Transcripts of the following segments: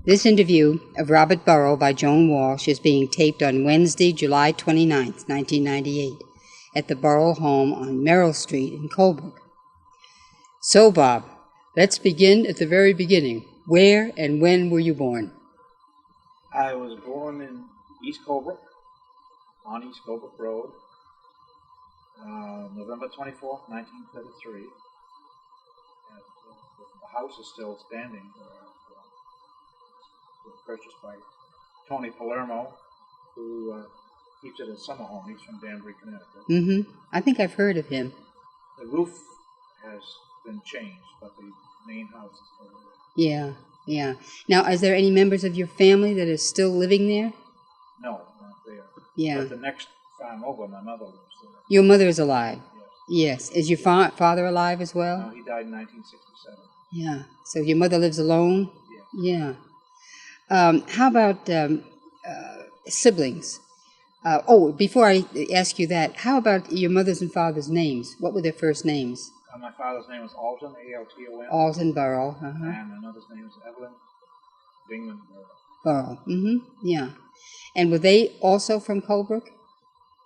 This interview of Robert Burrill by Joan Walsh is being taped on Wednesday, July 29th, 1998, at the Burrill home on Merrill Street in Colebrook. So, Bob, let's begin at the very beginning. Where and when were you born? I was born in East Colebrook, on East Colebrook Road, November 24th, 1933. The house is still standing. It was purchased by Tony Palermo, who keeps it as summer home. He's from Danbury, Connecticut. Mm-hmm. I think I've heard of him. The roof has been changed, but the main house is still there. Yeah. Now, is there any members of your family that are still living there? No, not there. Yeah. But the next farm over, my mother lives there. Your mother is alive? Yes. Is your father alive as well? No, he died in 1967. Yeah. So your mother lives alone? Yes. Yeah. How about siblings? Before I ask you that, how about your mother's and father's names? What were their first names? My father's name was Alton, A-L-T-O-N. Alton Burrill. And my mother's name was Evelyn Bingman Burrill. Mm-hmm. Yeah. And were they also from Colebrook?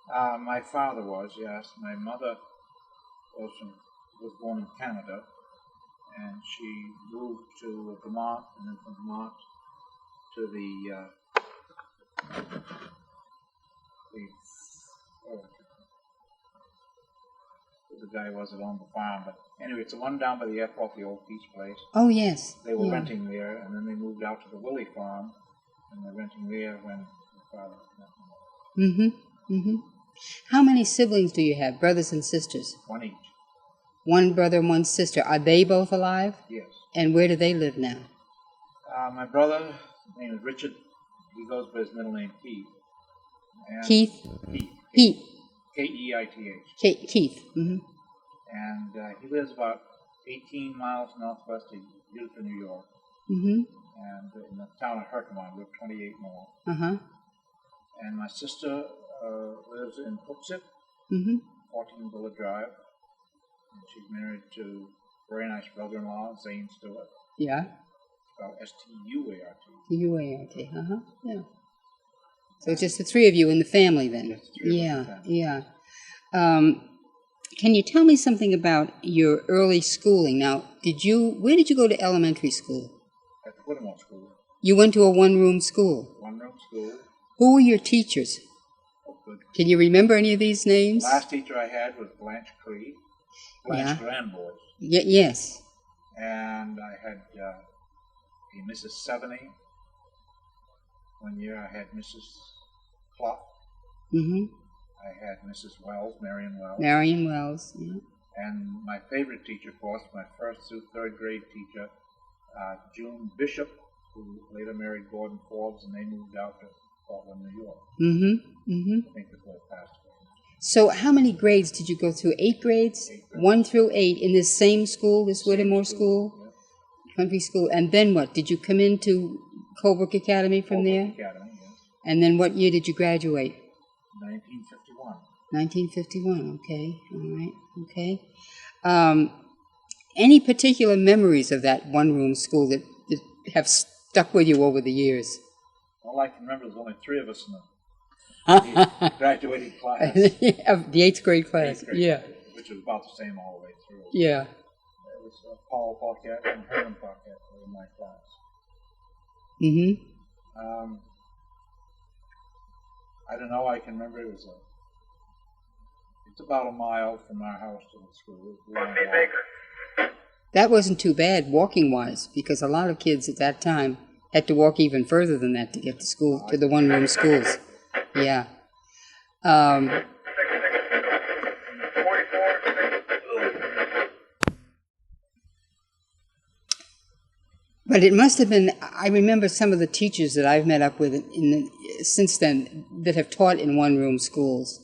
My father was, yes. My mother was born in Canada, and she moved to Vermont, and then from Vermont to the guy was that owned the farm, but anyway, it's the one down by the airport, the old Peach place. Oh, yes. They were renting there, and then they moved out to the Willie farm, and they're renting there when my father met my mother. Mm-hmm. Mm-hmm. How many siblings do you have, brothers and sisters? One each. One brother and one sister. Are they both alive? Yes. And where do they live now? My brother, his name is Richard. He goes by his middle name, Keith. And Keith? Keith. Keith. Keith. Mm-hmm. And he lives about 18 miles northwest of Utica, New York. Mm-hmm. And in the town of Herkimer, we have 28 more. Uh-huh. And my sister lives in Hooksett, mm-hmm. 14 Bullet Drive. And she's married to a very nice brother-in-law, Zane Stewart. Yeah. Spelled S-T-U-A-R-T. T-U-A-R-T, uh-huh, yeah. So it's just the three of you in the family then? Yes, the three of us in the family. Yeah. Can you tell me something about your early schooling? Now, where did you go to elementary school? At the Whittemore School. You went to a one-room school? One-room school. Who were your teachers? Oh, good. Can you remember any of these names? The last teacher I had was Blanche Cree. Blanche Grandboy. Yes. And I had a Mrs. Seveny. One year I had Mrs. Clough. Mm-hmm. I had Mrs. Wells, Marion Wells. Marion Wells, yeah. And my favorite teacher, of course, my first through third grade teacher, June Bishop, who later married Gordon Forbes, and they moved out to Portland, New York. Mm-hmm. Mm-hmm. I think before it passed away. So how many grades did you go through? 8 grades? 8 grades. 1 through 8 in this same school, this Whittemore school? Yeah. Country school. And then what? Did you come into Colebrook Academy from there? Academy, yes. And then what year did you graduate? 1951. 1951, okay. All right, okay. Any particular memories of that one-room school that have stuck with you over the years? All I can remember is only 3 of us in the graduating class. The 8th grade class, 8th grade, yeah. Which was about the same all the way through. Yeah. It was Paul Paquette and Herman Paquette were in my class. Mm-hmm. I don't know, I can remember it's about a mile from our house to the school. It was a long walk. That wasn't too bad walking-wise, because a lot of kids at that time had to walk even further than that to get to school, to the one-room schools. Yeah. But it must have been, I remember some of the teachers that I've met up with since then that have taught in one-room schools.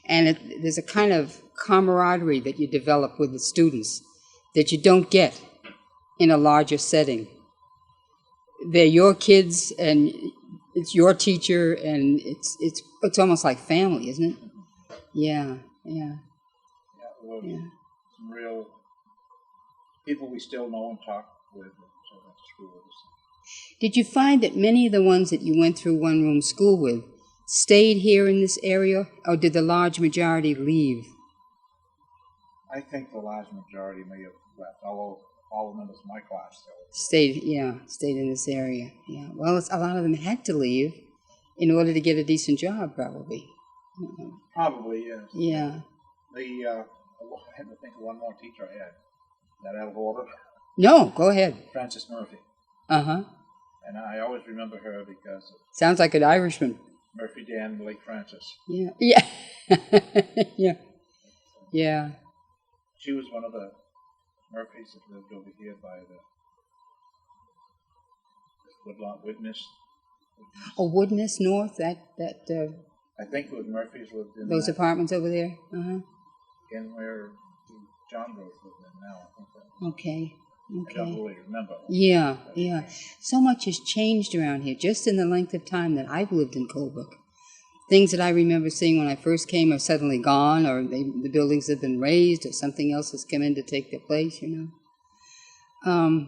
And there's a kind of camaraderie that you develop with the students that you don't get in a larger setting. They're your kids, and it's your teacher, and it's almost like family, isn't it? Yeah. Well, some real people we still know and talk with at school. Did you find that many of the ones that you went through one-room school with stayed here in this area, or did the large majority leave? I think the large majority may have left, although all the members of my class still. Stayed in this area. Yeah. Well, a lot of them had to leave in order to get a decent job, probably. Probably, yes. Yeah. I had to think of one more teacher I had. Is that out of order? No, go ahead. Frances Murphy. Uh-huh. And I always remember her because of Sounds like an Irishman. Murphy Dan Lake Francis. Yeah. Yeah. Yeah. Yeah. She was one of the Murphys that lived over here by the Woodlawn Witness. Oh, Woodness North, that I think it was Murphy's lived in those apartments over there. Uh-huh. in where John Rose lived in now. I think that. Okay. I don't really remember. Yeah, yeah. So much has changed around here just in the length of time that I've lived in Colebrook. Things that I remember seeing when I first came are suddenly gone, or the buildings have been raised, or something else has come in to take their place, you know.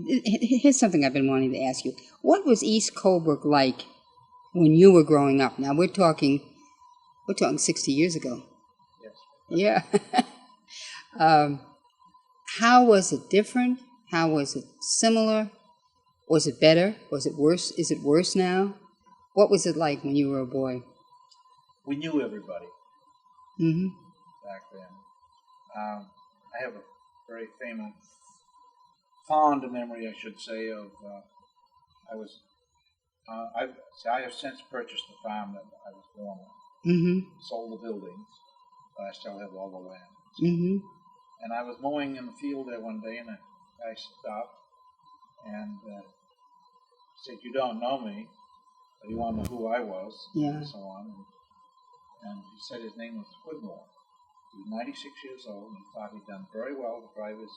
Here's something I've been wanting to ask you. What was East Colebrook like when you were growing up? Now, we're talking 60 years ago. Yes. Yeah. How was it different? How was it similar? Was it better? Was it worse? Is it worse now? What was it like when you were a boy? We knew everybody back then. I have a very fond memory, I should say, of I have since purchased the farm that I was born on. Sold the buildings, but I still have all the land. And I was mowing in the field there one day, and a guy stopped and said, "You don't know me, but you want to know who I was," and so on. And he said his name was Whitmore. He was 96 years old, and he thought he'd done very well to drive his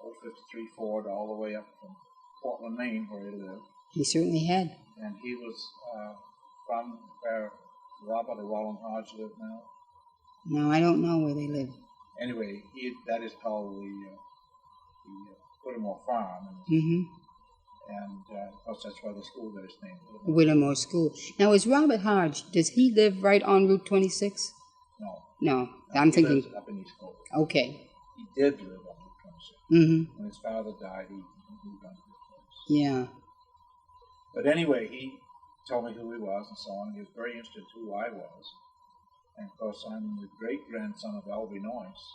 old 53 Ford all the way up from Portland, Maine, where he lived. He certainly had. And he was from where Robert or Roland Hodge lived now. No, I don't know where they live. Anyway, that is called the Whittemore Farm. And of course, that's why the school got its name. Whittemore School. Now, is Robert Hodge, does he live right on Route 26? No. I'm thinking. He lives up in East Colebrook. Okay. He did live on Route 26. When his father died, he moved on to this place. Yeah. But anyway, he told me who he was and so on. He was very interested in who I was. And of course, I'm the great-grandson of Albie Noyce.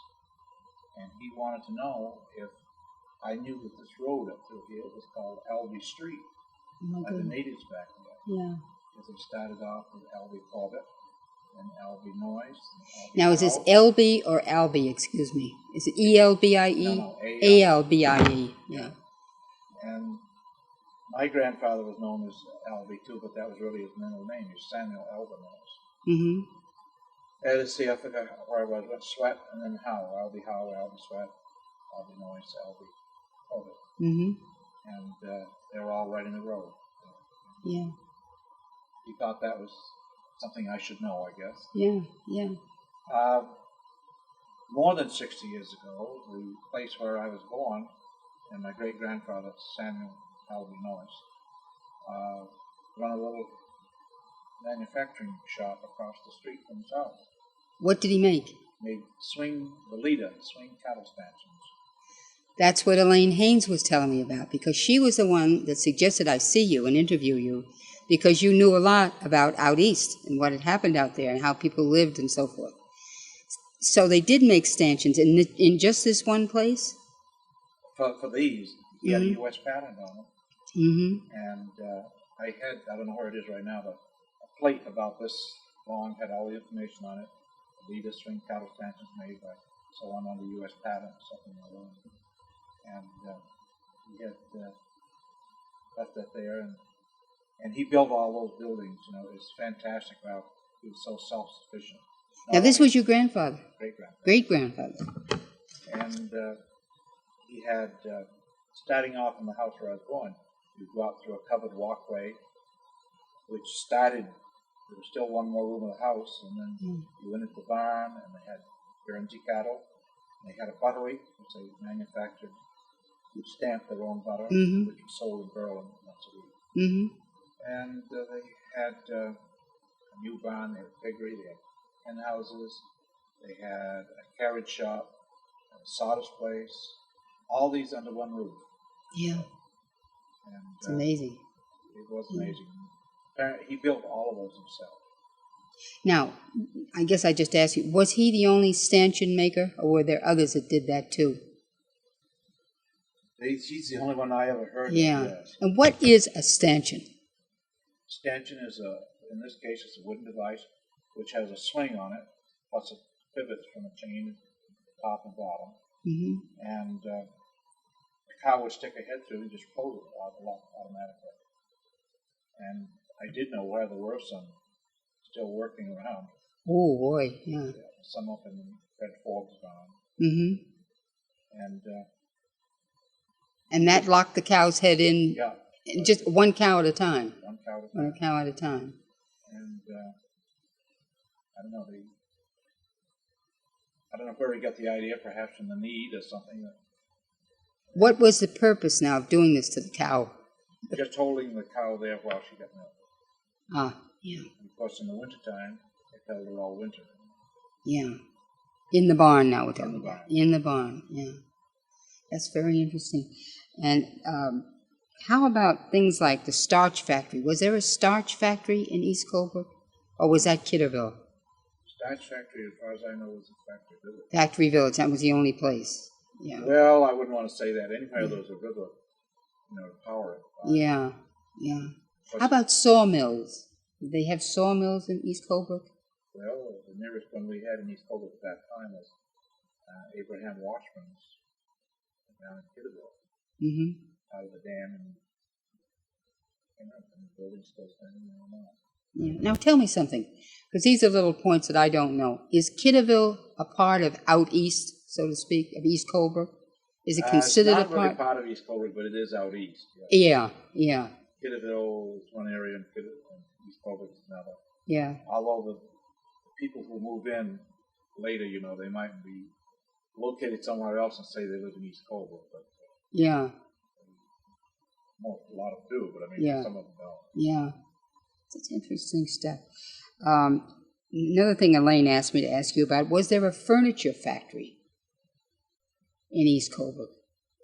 And he wanted to know if I knew that this road up through here was called Albie Street by the natives back there. Yeah. Because they started off with Albie Corbett and Albie Noyce. Now, is this Elby or Albie, excuse me? Is it E-L-B-I-E? No, A-L-B-I-E, yeah. And my grandfather was known as Albie, too, but that was really his middle name. He was Samuel Albie Noyce. Let's see, I forgot where I was. Went Sweat and then Howe. Albie Howe, Albie Sweat, Albie Noyce, Albie Corbett. And they were all right in the road. Yeah. He thought that was something I should know, I guess. Yeah, yeah. More than 60 years ago, the place where I was born, and my great-grandfather, Samuel Albie Noyce, run a little manufacturing shop across the street from his house. What did he make? Made swing cattle stanchions. That's what Elaine Haynes was telling me about, because she was the one that suggested I see you and interview you, because you knew a lot about out east and what had happened out there and how people lived and so forth. So they did make stanchions in just this one place? For these, he had a U.S. patent on them. And I don't know where it is right now, but a plate about this long had all the information on it. Leader swing cattle stanchions made by so on under U.S. patent or something like that. And he had left that there, and he built all those buildings. You know, it's fantastic how he was so self-sufficient. Now, this was your grandfather? Great-grandfather. Great-grandfather. And he had, starting off in the house where I was born, you go out through a covered walkway, which started, there was still one more room of the house, and then you went into the barn, and they had Guernsey cattle. They had a buttery, which they manufactured would stamp their own butter, Mm-hmm. which was sold in Burrill once a week. Mm-hmm. And they had a new barn, they had a piggery, they had hen houses, they had a carriage shop, a sawdust place, all these under one roof. Yeah. And It's amazing. it was amazing. He built all of those himself. Now, I guess I just asked you, was he the only stanchion maker, or were there others that did that too? He's the only one I ever heard Yeah. of. Yes. And what is a stanchion? Stanchion is in this case, it's a wooden device which has a swing on it, plus it pivots from a chain top and bottom. Mm-hmm. And the cow would stick her head through and just pull it out automatically. And I did know where there were some still working around. Oh, boy, yeah. Some up in Fred Forbes' barn. Mm-hmm. And that locked the cow's head in, yeah, just one cow at a time. One cow at a time. One cow at a time. And I don't know, I don't know where he got the idea, perhaps from the need or something. What was the purpose now of doing this to the cow? Just holding the cow there while she got milk. Ah, yeah. And of course, in the wintertime, it held her all winter. Yeah. In the barn now, we're talking In the about. barn. In the barn, yeah. That's very interesting. And how about things like the starch factory? Was there a starch factory in East Colebrook? Or was that Kitterville? Starch factory, as far as I know, was a factory village. Factory Village, that was the only place. Yeah. Well, I wouldn't want to say that. Anywhere there was a river, to power it. Yeah, yeah. How about sawmills? Did they have sawmills in East Colebrook? Well, the nearest one we had in East Colebrook at that time was Abraham Washman's down in Kitterville, Mm-hmm. out of the dam, and the building still standing there now. Yeah. Now tell me something, because these are little points that I don't know. Is Kitterville a part of out east, so to speak, of East Colebrook? Is it considered it's not a part? really part of East Colebrook, but it is out east. Yeah, yeah. Kitterville is one area, and East Colebrook is another. Yeah. Although the people who move in later, they might be located somewhere else and say they live in East Colebrook, but Yeah. a lot of them do, but I mean, Yeah. some of them don't. Yeah. That's interesting stuff. Another thing Elaine asked me to ask you about, was there a furniture factory in East Colebrook?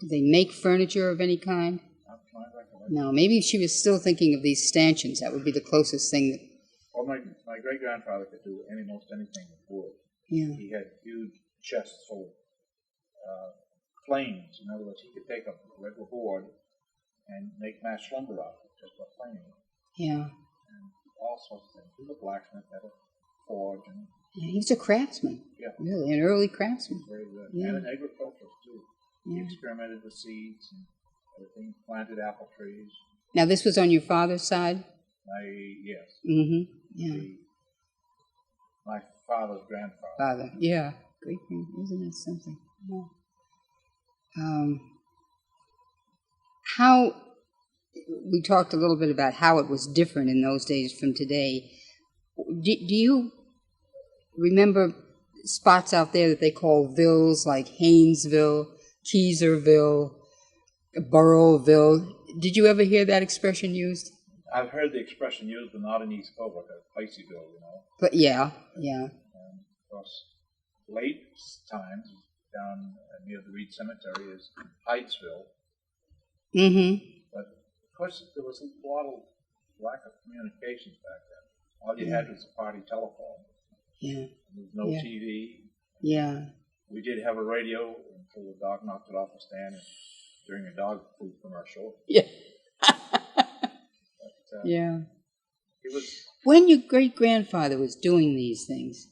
Did they make furniture of any kind? Not my recollection. No, maybe she was still thinking of these stanchions. That would be the closest thing. Well, my great-grandfather could do most anything with wood. Yeah. He had huge chests full of planes. In other words, he could take a regular board and make matched lumber out of it, just by planing it. Yeah. And all sorts of things. He was a blacksmith, had a forge, and Yeah, he was a craftsman. Yeah. Really, an early craftsman. very good. Yeah. And an agriculturalist, too. He Yeah. experimented with seeds and everything, planted apple trees. Now, this was on your father's side? Yes. Mm-hmm. Yeah. My father's grandfather. Father. Yeah. Great. Isn't that something? Yeah. How, we talked a little bit about how it was different in those days from today. Do you remember spots out there that they call villes, like Haynesville, Keezerville, Burrillville? Did you ever hear that expression used? I've heard the expression used, but not in East Colebrook, Placeyville, But yeah, yeah. And of course, late times down near the Reed Cemetery is Hydesville. Mm-hmm. But of course, there was a lot of lack of communications back then. All you had was a party telephone. Yeah. There was no Yeah. TV. Yeah. We did have a radio until the dog knocked it off the stand during a dog food commercial. Yeah. But, Yeah. it was. When your great-grandfather was doing these things,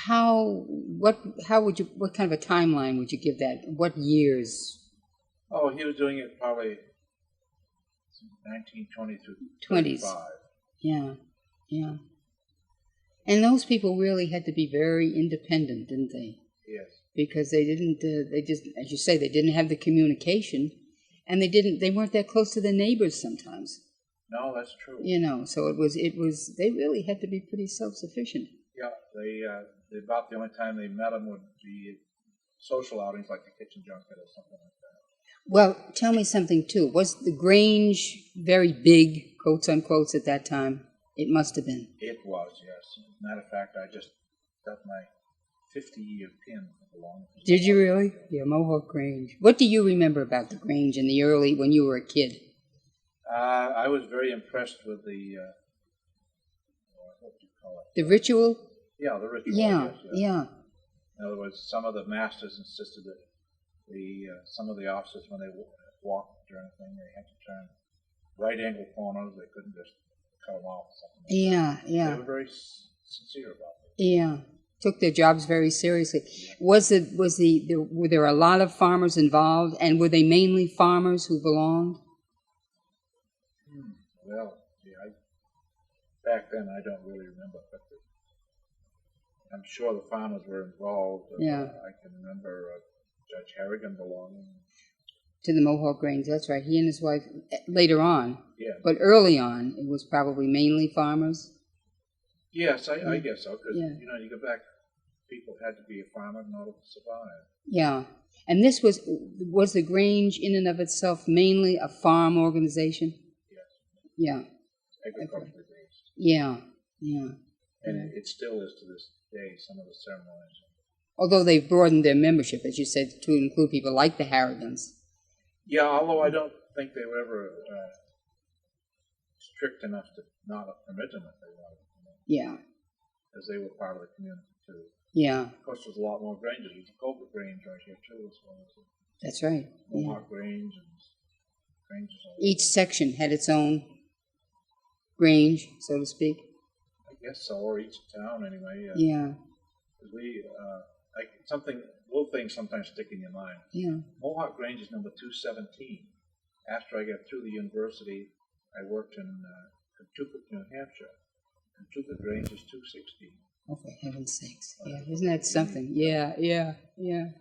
what kind of a timeline would you give that? What years? Oh, he was doing it probably 1920 to 20s. 35. Yeah, yeah. And those people really had to be very independent, didn't they? Yes. Because they didn't, they just, as you say, they didn't have the communication, and they weren't that close to their neighbors sometimes. No, that's true. So they really had to be pretty self-sufficient. Yeah, about the only time they met him would be social outings like the kitchen junket or something like that. Well, tell me something too. Was the Grange very big, quotes unquotes, at that time? It must have been. It was, yes. As a matter of fact, I just got my 50-year pin for the longest. Did you really? Yeah, Mohawk Grange. What do you remember about the Grange in the early, when you were a kid? I was very impressed with the, what do you call it? The ritual? Yeah, the ritual. Yeah, Yes, yeah. In other words, some of the masters insisted that some of the officers, when they walked or anything, they had to turn right angle corners. They couldn't just cut them off or something. Yeah, yeah. They were very sincere about it. Yeah. Took their jobs very seriously. Were there a lot of farmers involved, and were they mainly farmers who belonged? Well, yeah, back then I don't really remember, but I'm sure the farmers were involved. Yeah. I can remember Judge Harrigan belonging To the Mohawk Grange, that's right. He and his wife, later on. Yeah. But early on, it was probably mainly farmers. Yes, I guess so, because, Yeah. you go back, people had to be a farmer in order to survive. Yeah. And this was the Grange in and of itself mainly a farm organization? Yes. Yeah. Agriculture based. Yeah. Yeah. And it still is to this day, some of the ceremonies. Although they've broadened their membership, as you said, to include people like the Harrigans. Yeah, although I don't think they were ever strict enough to not permit them if they wanted to. Yeah. Because they were part of the community too. Yeah. Of course, there's a lot more Granges. There's a Colebrook Grange right here too, as well as That's right. Mohawk Grange and Granges. Each section had its own Grange, so to speak. I guess so, or each town anyway. Yeah. Because little things sometimes stick in your mind. Yeah. Mohawk Grange is number 217. After I got through the university, I worked in Colebrook, New Hampshire. Colebrook Grange is 216. Oh, for heaven's sakes. Yeah, isn't that something? Yeah, yeah, yeah.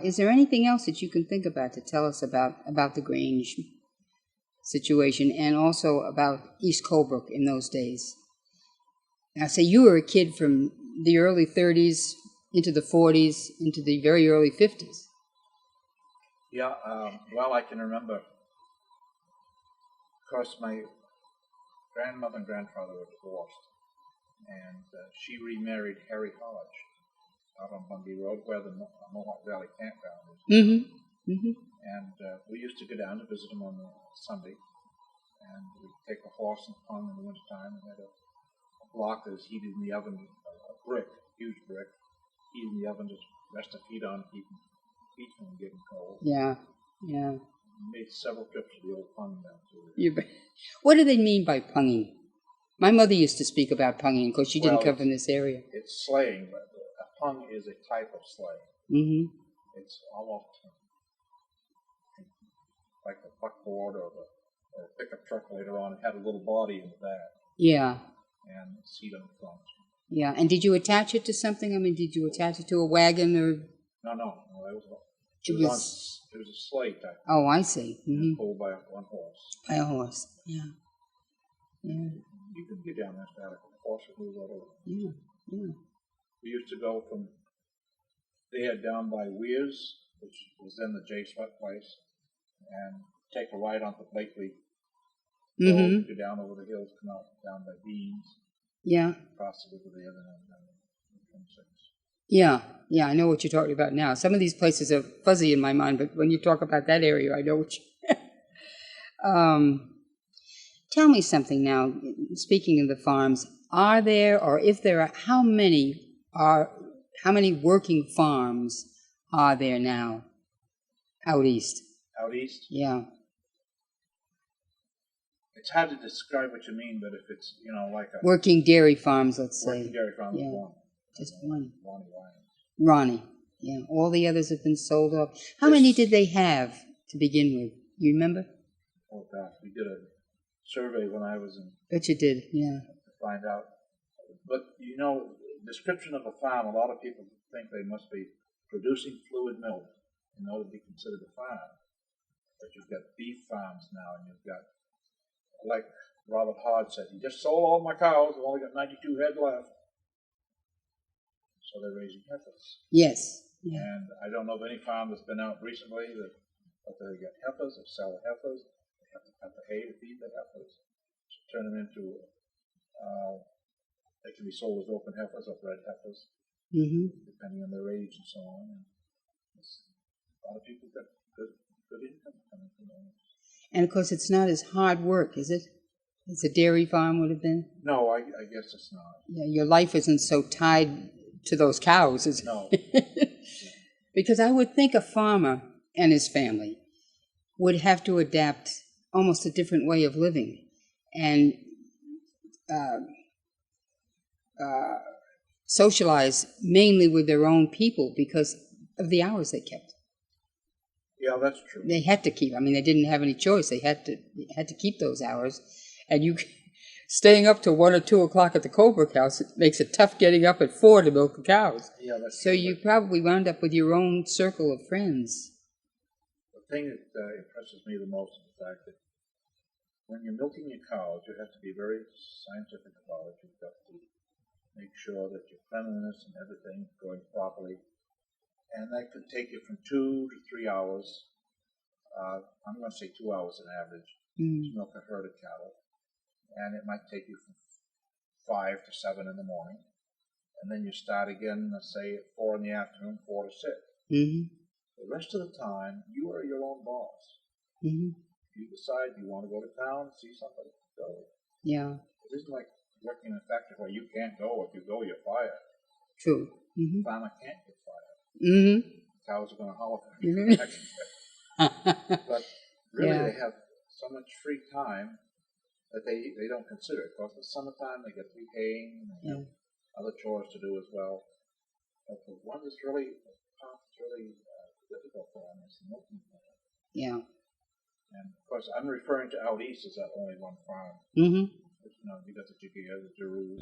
Is there anything else that you can think about to tell us about the Grange situation and also about East Colebrook in those days? Now, say you were a kid from the early 30s into the 40s into the very early 50s. Yeah, well, I can remember, of course, my grandmother and grandfather were divorced, and she remarried Harry Hodge out on Bundy Road, where the Mohawk Valley Campground is. Mm-hmm. Mm-hmm. And we used to go down to visit him on Sunday, and we'd take a horse and pung in the wintertime, and had a block that was heated in the oven, a brick, huge brick, heated in the oven, just rest the feet on, keep feet from getting cold. Yeah, yeah. We made several trips to the old pung down to What do they mean by punging? My mother used to speak about punging because she didn't come from this area. It's sleighing, but a pung is a type of sleigh. Mm-hmm. It's almost like the buckboard or a pickup truck later on. It had a little body in the back. Yeah. And a seat on the front. Yeah. And did you attach it to something? I mean, did you attach it to a wagon or? No. It was a sleigh type. Oh, I see. Mm-hmm. Pulled by one horse. By a horse. Yeah. Yeah. You could get down that valley. The horse would move right over. Yeah. Yeah. We used to go from there down by Weirs, which was then the J. Sweat place, and take a ride onto Blakely. Mm-hmm. Go down over the hills, come out down by Deans. Yeah. Across the river there, and down the 26. Yeah. Yeah, I know what you're talking about now. Some of these places are fuzzy in my mind, but when you talk about that area, I know what you... Tell me something now, speaking of the farms, are there, or if there are, how many working farms are there now out east? Out east? Yeah. It's hard to describe what you mean, but if it's, like a... Working dairy farms, let's say. Working dairy farms, yeah. One. Just one. Ronnie. Yeah. All the others have been sold off. How many did they have to begin with? You remember? Oh, gosh. We did a survey when I was in... Bet you did, yeah. To find out. But, description of a farm, a lot of people think they must be producing fluid milk in order to be considered a farm. But you've got beef farms now, and you've got, like Robert Hodge said, he just sold all my cows, I've only got 92 head left. So they're raising heifers. Yes, Yeah. And I don't know of any farm that's been out recently that they get heifers or sell heifers. They have to cut the hay to feed the heifers, turn them into, they can be sold as open heifers or bred heifers, depending on their age and so on. And a lot of people get good income coming from them. And of course, it's not as hard work, is it? As a dairy farm would have been? No, I guess it's not. Yeah, your life isn't so tied to those cows, is it? No. Because I would think a farmer and his family would have to adapt almost a different way of living and socialize mainly with their own people because of the hours they kept. Yeah, that's true. They had to keep. I mean, they didn't have any choice. They had to keep those hours, and you staying up till 1 or 2 o'clock at the Colebrook house, it makes it tough getting up at 4 to milk the cows. Yeah, that's so true. You probably wound up with your own circle of friends. The thing that impresses me the most is the fact that when you're milking your cows, you have to be very scientific about it. You've got to make sure that your cleanliness and everything is going properly. And that could take you from 2 to 3 hours. I'm going to say 2 hours on average to milk a herd of cattle. And it might take you from 5 to 7 in the morning. And then you start again, let's say, at 4 in the afternoon, 4 to 6. The rest of the time, you are your own boss. You decide you want to go to town, see somebody, go. Yeah. It isn't like working in a factory where you can't go. If you go, you're fired. True. The farmer can't get fired. Cows are going to holler for you. But really, they have so much free time that they don't consider it. Of course, in the summertime, they get to be haying, and they have other chores to do as well. But the one that's really difficult for them is the milking part. Yeah. And of course, I'm referring to out east as that only one farm. But, you got the Jiguiers, the Giroux.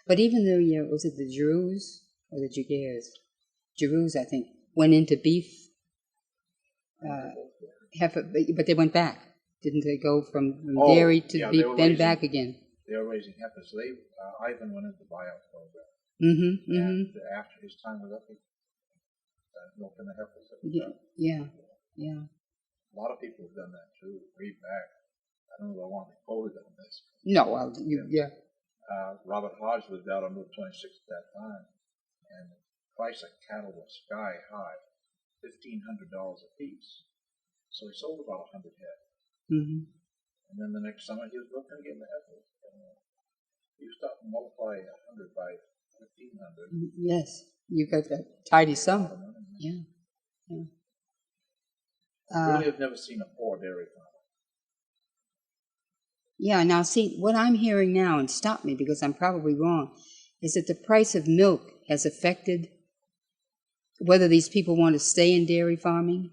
But even though, was it the Giroux or the Jiguiers? Giroux, I think, went into beef. But they went back. Didn't they go from dairy to beef, then back again? They were raising heifers. So Ivan went into the buyout program. And after his time was up, he started milking the heifers. Yeah. A lot of people have done that too, way back. I don't know if I want to be quoted on this. No, Robert Hodge lived out on Route 26 at that time, and the price of cattle was sky high, $1,500 a piece. So he sold about 100 head. And then the next summer he was looking again the heifers. You stop and multiply 100 by 1,500. Yes, you got that tidy sum. Yeah. Really, I've never seen a poor dairy farmer. Yeah, now see, what I'm hearing now, and stop me because I'm probably wrong, is that the price of milk has affected whether these people want to stay in dairy farming.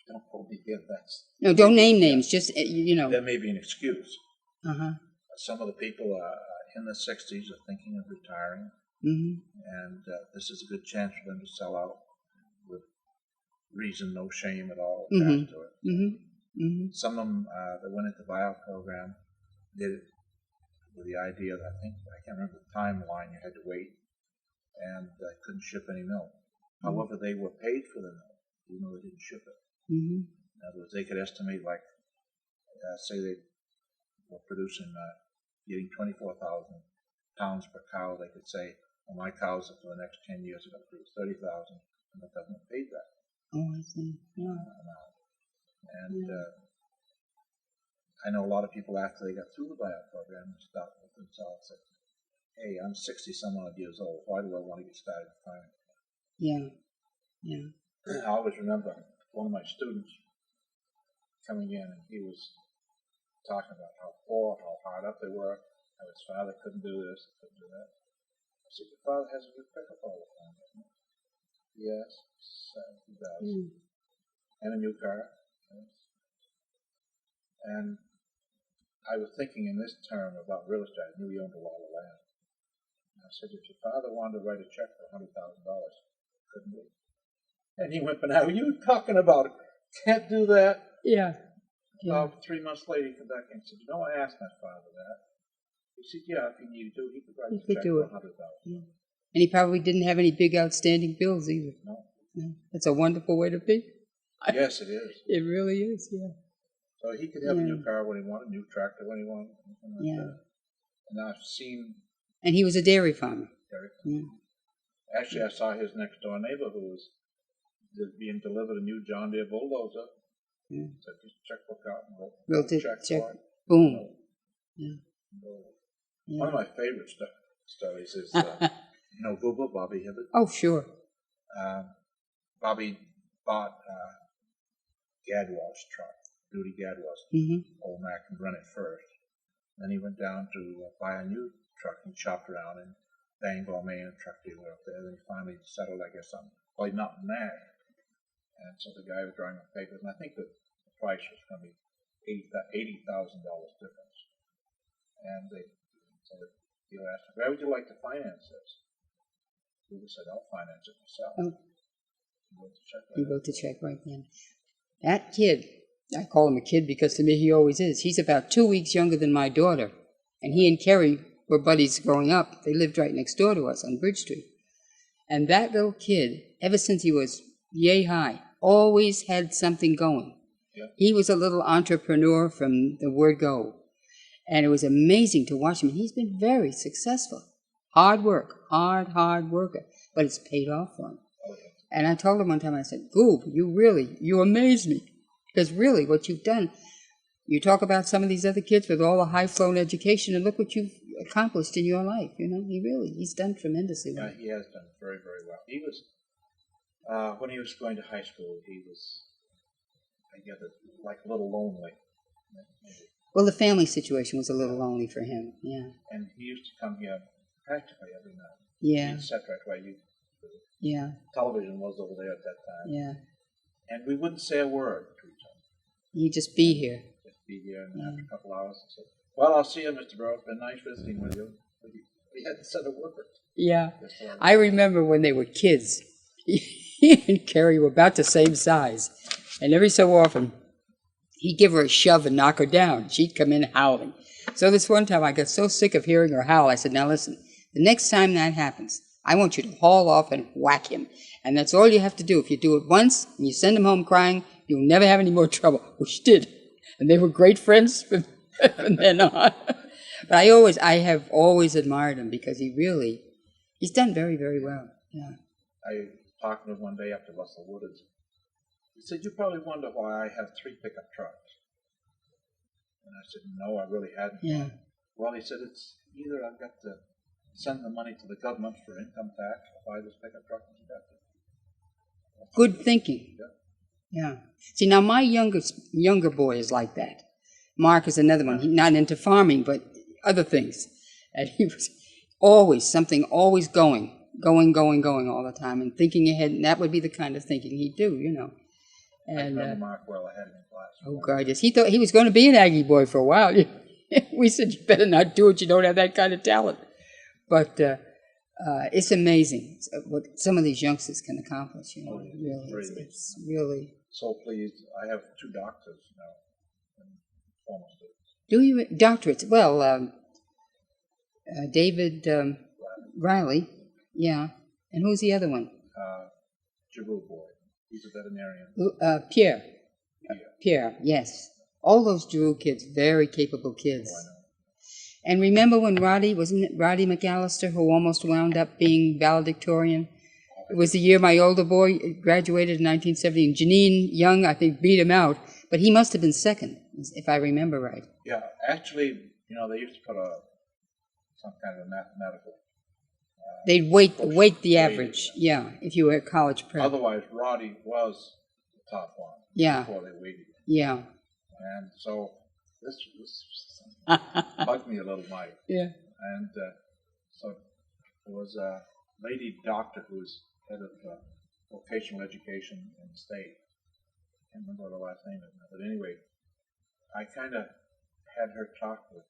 Don't hold me here, no, don't name names, just, There may be an excuse. Some of the people in the 60s are thinking of retiring, and this is a good chance for them to sell out with reason, no shame at all attached to it. Some of them that went into the buyout program did it with the idea that I can't remember the timeline, you had to wait, and couldn't ship any milk. However, they were paid for the milk, even though they didn't ship it. In other words, they could estimate, say they were producing, getting 24,000 pounds per cow. They could say, well, my cows for the next 10 years are going to produce 30,000, and the government paid that. Oh, I see. Yeah. And I know a lot of people after they got through the buyout program stopped with themselves and said, hey, I'm 60-some-odd years old. Why do I want to get started farming? Yeah. I always remember one of my students coming in, and he was talking about how poor, how hard up they were, how his father couldn't do this, couldn't do that. I said, your father has a good pickup all the time, doesn't he? Yes, he does. And a new car. Yes. And I was thinking in this term about real estate. I knew he owned a lot of land. And I said, if your father wanted to write a check for $100,000, couldn't he? And he went, but now you talking about it. Can't do that. Yeah. About 3 months later, he came back and said, I asked my father that. He said, yeah, if he needed to, he could write a check for $100,000. And he probably didn't have any big outstanding bills either. No. No. That's a wonderful way to be. Yes, it is. It really is, yeah. So he could have a new car when he wanted, a new tractor when he wanted, something like that. And I've seen... And he was a dairy farmer. Yeah. Actually, I saw his next door neighbor who was being delivered a new John Deere bulldozer. Yeah. Took his checkbook out and wrote the check. Boom. Yeah. One of my favorite stories is, Google, Bobby Hibbert. Oh, sure. Bobby bought a Gadwash truck, duty Gadwash. Old Mac and run it first. Then he went down to buy a new truck and shopped around in Bangor, Maine, a truck dealer up there. Then he finally settled, I guess, on not in that. And so the guy was drawing the papers, and I think that the price was going to be $80,000 difference. And so the dealer asked him, "Where would you like to finance this?" He said, "I'll finance it myself." Oh. He wrote the check right then. That kid, I call him a kid because to me he always is. He's about 2 weeks younger than my daughter. And he and Kerry were buddies growing up. They lived right next door to us on Bridge Street. And that little kid, ever since he was yay high, always had something going. Yeah. He was a little entrepreneur from the word go. And it was amazing to watch him. He's been very successful. Hard work, hard worker. But it's paid off for him. And I told him one time, I said, "Goob, you amaze me. Because really what you've done, you talk about some of these other kids with all the high-flown education, and look what you've accomplished in your life. He's done tremendously well." Yeah, he has done very, very well. He was, when he was going to high school, he was, I guess, like a little lonely. Well, the family situation was a little lonely for him, yeah. And he used to come here practically every night. Yeah. He'd sit right where you... Yeah. Television was over there at that time. Yeah. And we wouldn't say a word to each other. He'd just be here. Just be here, and after a couple hours, he said, "Well, I'll see you, Mr. Burrill. It's been nice visiting with you." But he hadn't said a word. Yeah. I remember when they were kids, he and Carrie were about the same size. And every so often, he'd give her a shove and knock her down. She'd come in howling. So this one time, I got so sick of hearing her howl, I said, "Now listen, the next time that happens, I want you to haul off and whack him. And that's all you have to do. If you do it once and you send him home crying, you'll never have any more trouble," which did. And they were great friends from then on. But I have always admired him because he's done very, very well. Yeah. I was talking to him one day after Russell Woodard. He said, "You probably wonder why I have 3 pickup trucks." And I said, "No, I really hadn't." Yeah. Well, he said, "It's either I've got to send the money to the government for income tax or buy this pickup truck." Good thinking. Yeah. See, now my younger boy is like that. Mark is another one. He's not into farming, but other things. And he was always going all the time and thinking ahead. And that would be the kind of thinking he'd do, And, I remember Mark well ahead in class. Oh, God, yes. He thought he was going to be an Aggie boy for a while. We said, "You better not do it. You don't have that kind of talent." But it's amazing what some of these youngsters can accomplish. Really, it's really. So pleased. I have 2 doctors now, and former students. Do you doctorates? Well, David Riley, yeah, and who's the other one? Giroux boy. He's a veterinarian. Pierre, yes. All those Giroux kids, very capable kids. Oh, I know. And remember when wasn't it Roddy McAllister, who almost wound up being valedictorian? It was the year my older boy graduated in 1970, and Janine Young, I think, beat him out. But he must have been second, if I remember right. Yeah, actually, they used to put some kind of a mathematical... They'd weight the average, yeah, if you were at college prep. Otherwise, Roddy was the top one. Yeah. Before they weighted him. Yeah. And so this bugged me a little, Mike. Yeah. And so there was a lady doctor who was head of vocational education in the state. I can't remember what her last name is now. But anyway, I kind of had her talk with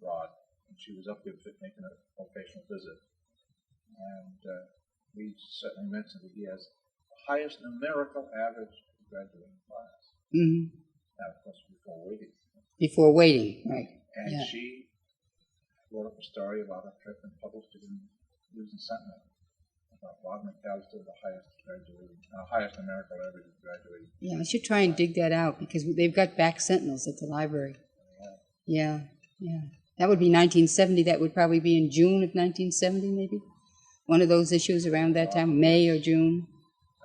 Rod, and she was up there making a vocational visit. And we certainly mentioned that he has the highest numerical average of graduating class. Mm-hmm. Now, of course, before waiting. Before waiting, right. And she wrote up a story about her trip and published it in News and Sentinel. Bob McAllister, the highest graduating, highest numerical average graduating. Yeah, I should try and dig that out because they've got back sentinels at the library. Yeah, yeah. That would be 1970. That would probably be in June of 1970, maybe. One of those issues around that time, May or June.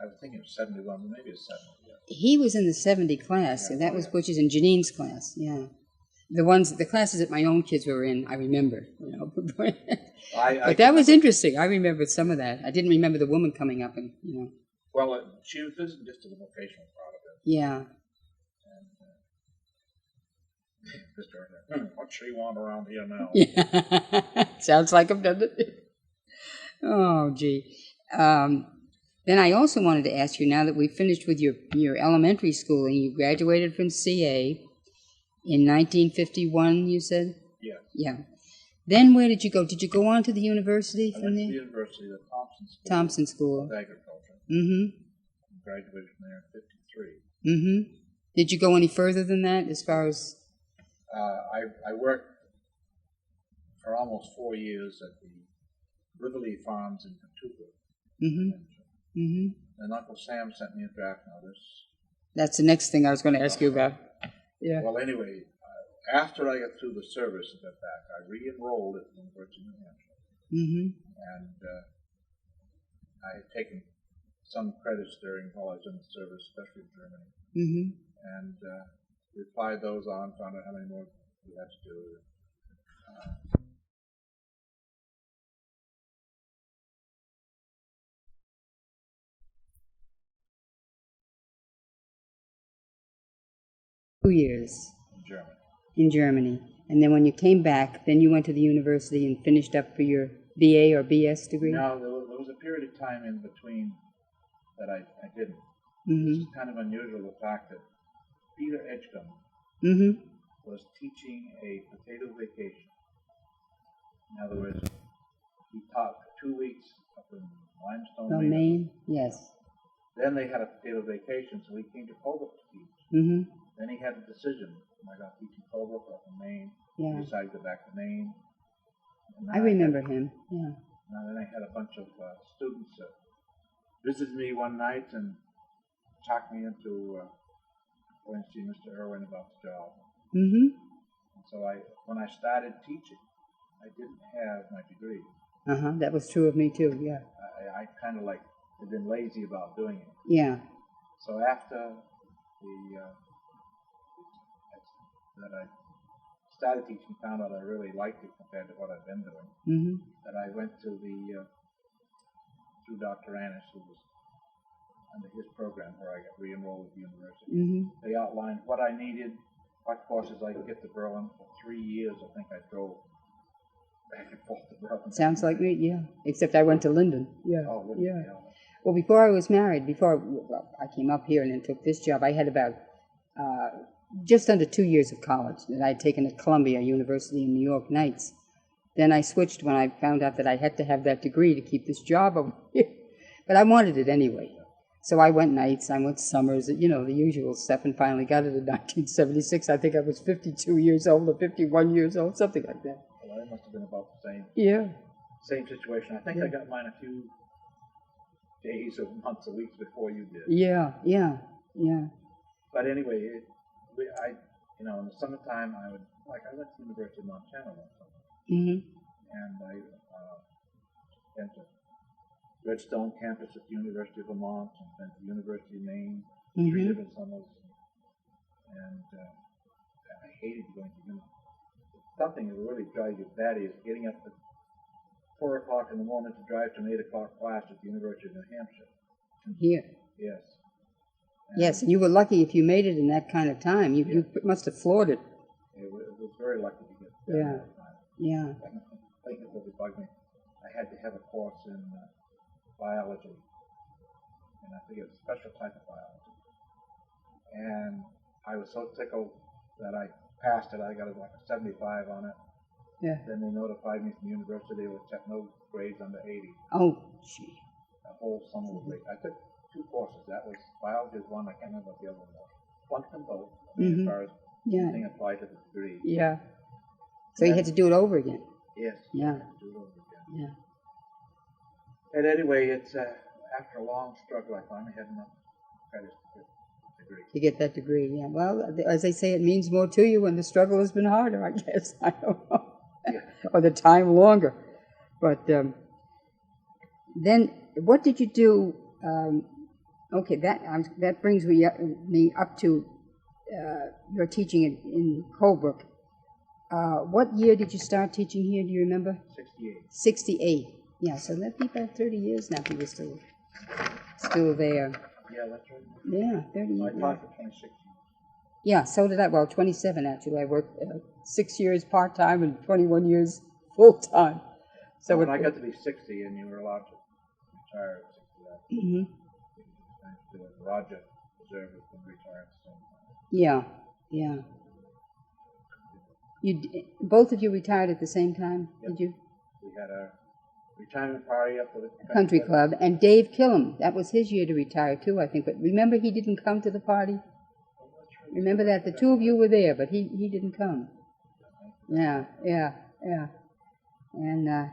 I was thinking of 71, but maybe it's 70. Yeah. He was in the 70 class, and that was Butch's and Janine's class. Yeah, the classes that my own kids were in, I remember. But that was interesting. I remembered some of that. I didn't remember the woman coming up and. Well, she was visiting just to the vocational part of it. Yeah. And Mr. What's she want around here now? Yeah. Sounds like him, doesn't it? Oh, gee. Then I also wanted to ask you, now that we finished with your elementary schooling, you graduated from CA in 1951, you said? Yes. Yeah. Then where did you go? Did you go on to the university I from went there? to the university, the Thompson School. of Agriculture. Mm-hmm. Graduated from there in 53. Mm-hmm. Did you go any further than that as far as... I worked for almost 4 years at the Burrill Farms in Colebrook. Mm-hmm. Mm-hmm. And Uncle Sam sent me a draft notice. That's the next thing I was going to ask you about. Yeah. Well, anyway, after I got through the service and got back, I re-enrolled at the University of New Hampshire. Mm-hmm. And I had taken some credits during while I was in the service, especially in Germany. Mm-hmm. And replied those on, found out how many more we had to do. 2 years in Germany. In Germany. And then when you came back, then you went to the university and finished up for your BA or BS degree? No, there was a period of time in between that I didn't. Mm-hmm. This is kind of unusual, the fact that Peter Edgecombe Mm-hmm. was teaching a potato vacation. In other words, he taught for 2 weeks up in Limestone, Oh, Maine? Yes. Then they had a potato vacation, so he came to Colebrook to teach. Mm-hmm. Then he had a decision. Am I going to teach in Colebrook or in Maine? Yeah. He decided to go back to Maine. I remember him, yeah. Now then I had a bunch of students visited me one night and talked me into going to see Mr. Irwin about the job. Mm-hmm. And so when I started teaching, I didn't have my degree. Uh-huh, that was true of me too, yeah. I kind of had been lazy about doing it. Yeah. So after that I started teaching, found out I really liked it compared to what I'd been doing. Mm-hmm. That I went to through Dr. Annis, who was under his program where I got re-enrolled at the university. Mm-hmm. They outlined what I needed, what courses I could get to Burrill. For 3 years, I think I drove back and forth to Burrill. Sounds like me, yeah. Except I went to Linden. Yeah. Oh, Linden, yeah. Well, before I was married, I came up here and then took this job, I had about just under 2 years of college that I'd taken at Columbia University in New York nights. Then I switched when I found out that I had to have that degree to keep this job over here. But I wanted it anyway. So I went nights, I went summers, the usual stuff, and finally got it in 1976. I think I was 52 years old or 51 years old, something like that. Well, it must have been about the same. Yeah. Same situation. I think I got mine a few days or months or weeks before you did. Yeah. But anyway, in the summertime, I went to the University of Montana one summer. Mm-hmm. And I went to Redstone campus at the University of Vermont and then the University of Maine, 3 different summers. And I hated going to university. Something that really drives you bad is getting up at 4 o'clock in the morning to drive to an 8 o'clock class at the University of New Hampshire. Here. Yes. Yes, and you were lucky if you made it in that kind of time. You must have floored it. It was very lucky to get there Yeah. at that time. Yeah. I think it really bugged me. I had to have a course in biology, and I think it's a special type of biology. And I was so tickled that I passed it. I got like a 75 on it. Yeah. Then they notified me from the university they would check no grades under 80. Oh, gee. The whole summer was great. I took 2 courses. That was biology is one. I can't remember what the other one was. Flunked them both as far as anything applied to the degree. Yeah. So you had to do it over again. Yes. Yeah. I had to do it over again. Yeah. But anyway, it's after a long struggle, I finally had enough credits to get the degree. To get that degree, yeah. Well, as they say, it means more to you when the struggle has been harder, I guess. I don't know. Yeah. Or the time longer. But then, what did you do? Okay, that brings me up to your teaching in Colebrook. What year did you start teaching here? Do you remember? 68. 68. Yeah, so that'd be about 30 years now if you were still there. Yeah, that's right. Yeah, 30 years. I taught for 26 years. Yeah, so did I. Well, 27 actually. I worked 6 years part-time and 21 years full-time. So when I got to be 60 and you were allowed to retire at 60, mm-hmm. Roger Reserve has been retired at the same time. Yeah, yeah. Both of you retired at the same time, yep. Did you? We had a retirement party up at the country club. And Dave Killam, that was his year to retire too, I think. But remember, he didn't come to the party? Remember that? The two of you were there, but he didn't come. Yeah. And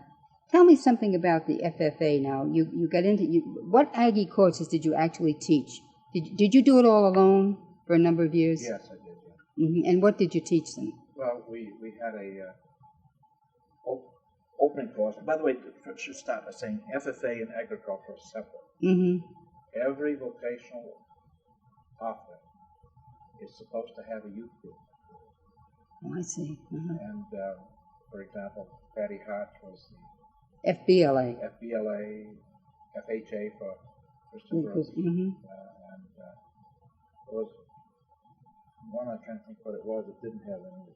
tell me something about the FFA now. You got into, what Aggie courses did you actually teach? Did you do it all alone for a number of years? Yes, I did. Yeah. Mm-hmm. And what did you teach them? Well, we had a opening course. By the way, I should start by saying FFA and agriculture are separate. Mm-hmm. Every vocational pathway is supposed to have a youth group. Oh, I see. Uh-huh. And, for example, Patty Hart was the FBLA, FHA for Christian Brooks. Mm-hmm. And there was one, I can't think what it was, that didn't have any.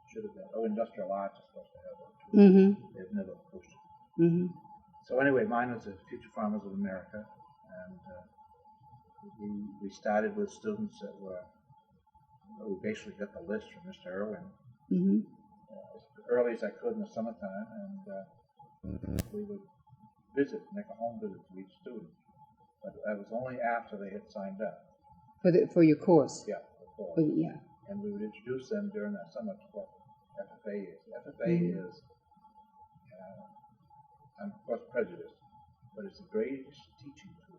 Should have been. Oh, industrial arts is supposed to have one too. Mm-hmm. They've never pushed it. Mm-hmm. So anyway, mine was the Future Farmers of America, and we started with students that were. We basically got the list from Mr. Irwin mm-hmm. As early as I could in the summertime, and we would make a home visit to each student. But that was only after they had signed up. For your course. Yeah, of course. Yeah. And we would introduce them during that summer to what FFA is. FFA mm-hmm. is, I'm of course prejudiced, but it's the greatest teaching tool.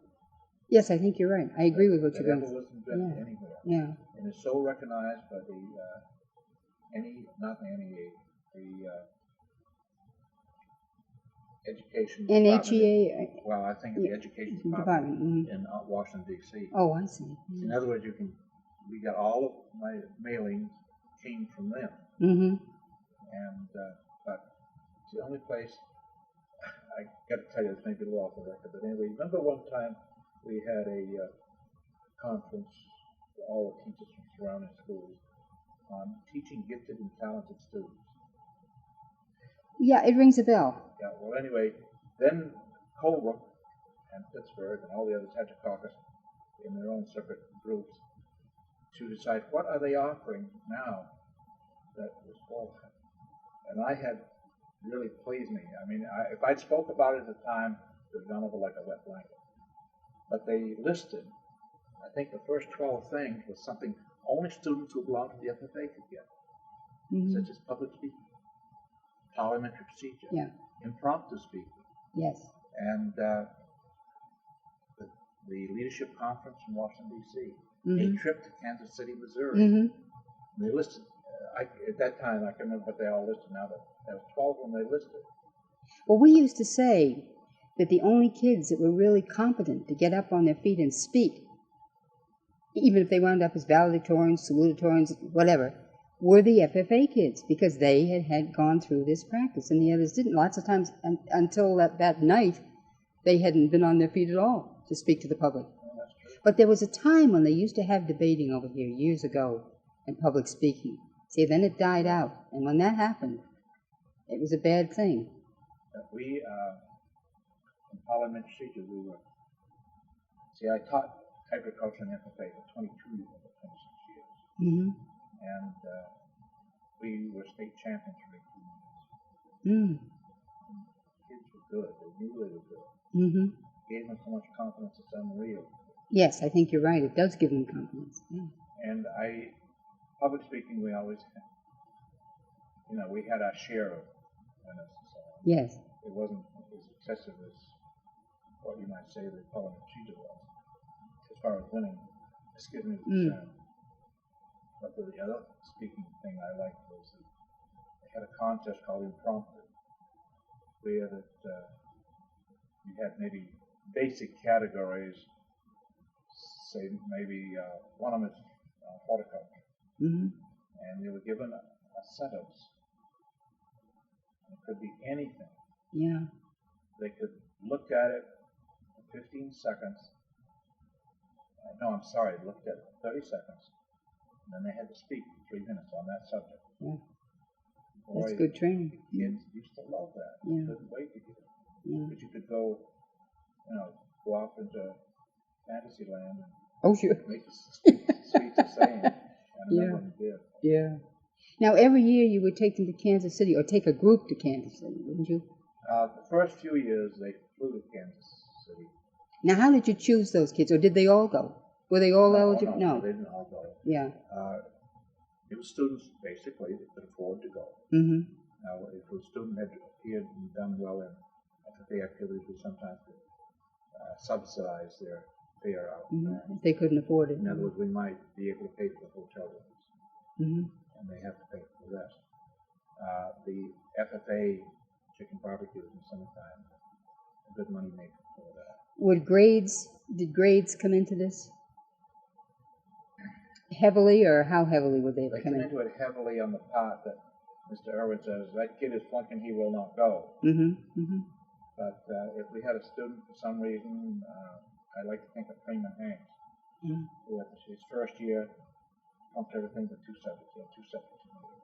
Yes, I think you're right. I agree with what you're saying. That ever was invented anywhere. Yeah. And it's so recognized by the education NHEA. Well, I think the education department mm-hmm. in Washington D.C. Oh, I see. Mm-hmm. In other words, we got all of my mailings came from them. Mm-hmm. And but it's the only place. I got to tell you, this may be a little off the record, but anyway, remember one time we had a conference for all the teachers from surrounding schools on teaching gifted and talented students. Yeah, it rings a bell. Yeah, well, anyway, then Colebrook and Pittsburgh and all the others had to caucus in their own separate groups to decide what are they offering now that was full. And I had really pleased me. I mean, if I'd spoke about it at the time, it would have gone over like a wet blanket. But they listed, I think the first 12 things was something only students who belong to the FFA could get, mm-hmm. such as public speaking, parliamentary procedure, yeah. impromptu speaking. Yes. And the leadership conference in Washington, D.C., mm-hmm. a trip to Kansas City, Missouri. Mm-hmm. They listed, at that time, I can't remember what they all listed now, but there was 12 of them they listed. Well, we used to say that the only kids that were really competent to get up on their feet and speak, even if they wound up as valedictorians, salutatorians, whatever, were the FFA kids, because they had gone through this practice, and the others didn't. Lots of times, until that night, they hadn't been on their feet at all to speak to the public. But there was a time when they used to have debating over here years ago and public speaking. See, then it died out, and when that happened, it was a bad thing. We, in parliamentary procedure, I taught agriculture and FFA for 22 of the 26 years. Mm-hmm. And we were state champions for 18 years. Mm. Kids were good. They knew they were good. Mm-hmm. Gave them so much confidence, it's unreal. Yes, I think you're right. It does give them confidence. Yeah. And public speaking, we always had, we had our share of minutes. So yes. it wasn't as excessive as what you might say the pulling of cheetah was, as far as winning, excuse me, concerned. But the other speaking thing I liked was that they had a contest called Impromptu, where that you had maybe basic categories, say maybe one of them is horticulture, and they were given a sentence. It could be anything. Yeah. They could look at it for 15 seconds. No, I'm sorry, looked at it for 30 seconds. And then they had to speak for 3 minutes on that subject. Yeah. Boy, That's good training. Kids used to love that. Yeah. Couldn't wait to get it. Yeah. Because you could go, go off into fantasy land and Oh, sure. make the sweets the same. And another one did. Yeah. Now, every year you would take them to Kansas City, or take a group to Kansas City, wouldn't you? The first few years, they flew to Kansas City. Now, how did you choose those kids, or did they all go? Were they all eligible? No, they didn't all go. Yeah. It was students, basically, that could afford to go. Now, if a student had appeared and done well in FFA activities, we sometimes could subsidize their fare out. If they couldn't afford it. In other words, we might be able to pay for the hotel rooms, and they have to pay for the rest. The FFA chicken barbecues in the summertime, a good money maker for that. Did grades come into this? Heavily, or how heavily would they They come come in? into it heavily on the part that Mr. Irwin says, that kid is flunking, he will not go. But if we had a student for some reason, I like to think of Freeman Hanks, who at his first year pumped everything with 2 subjects. He had 2 subjects in the year.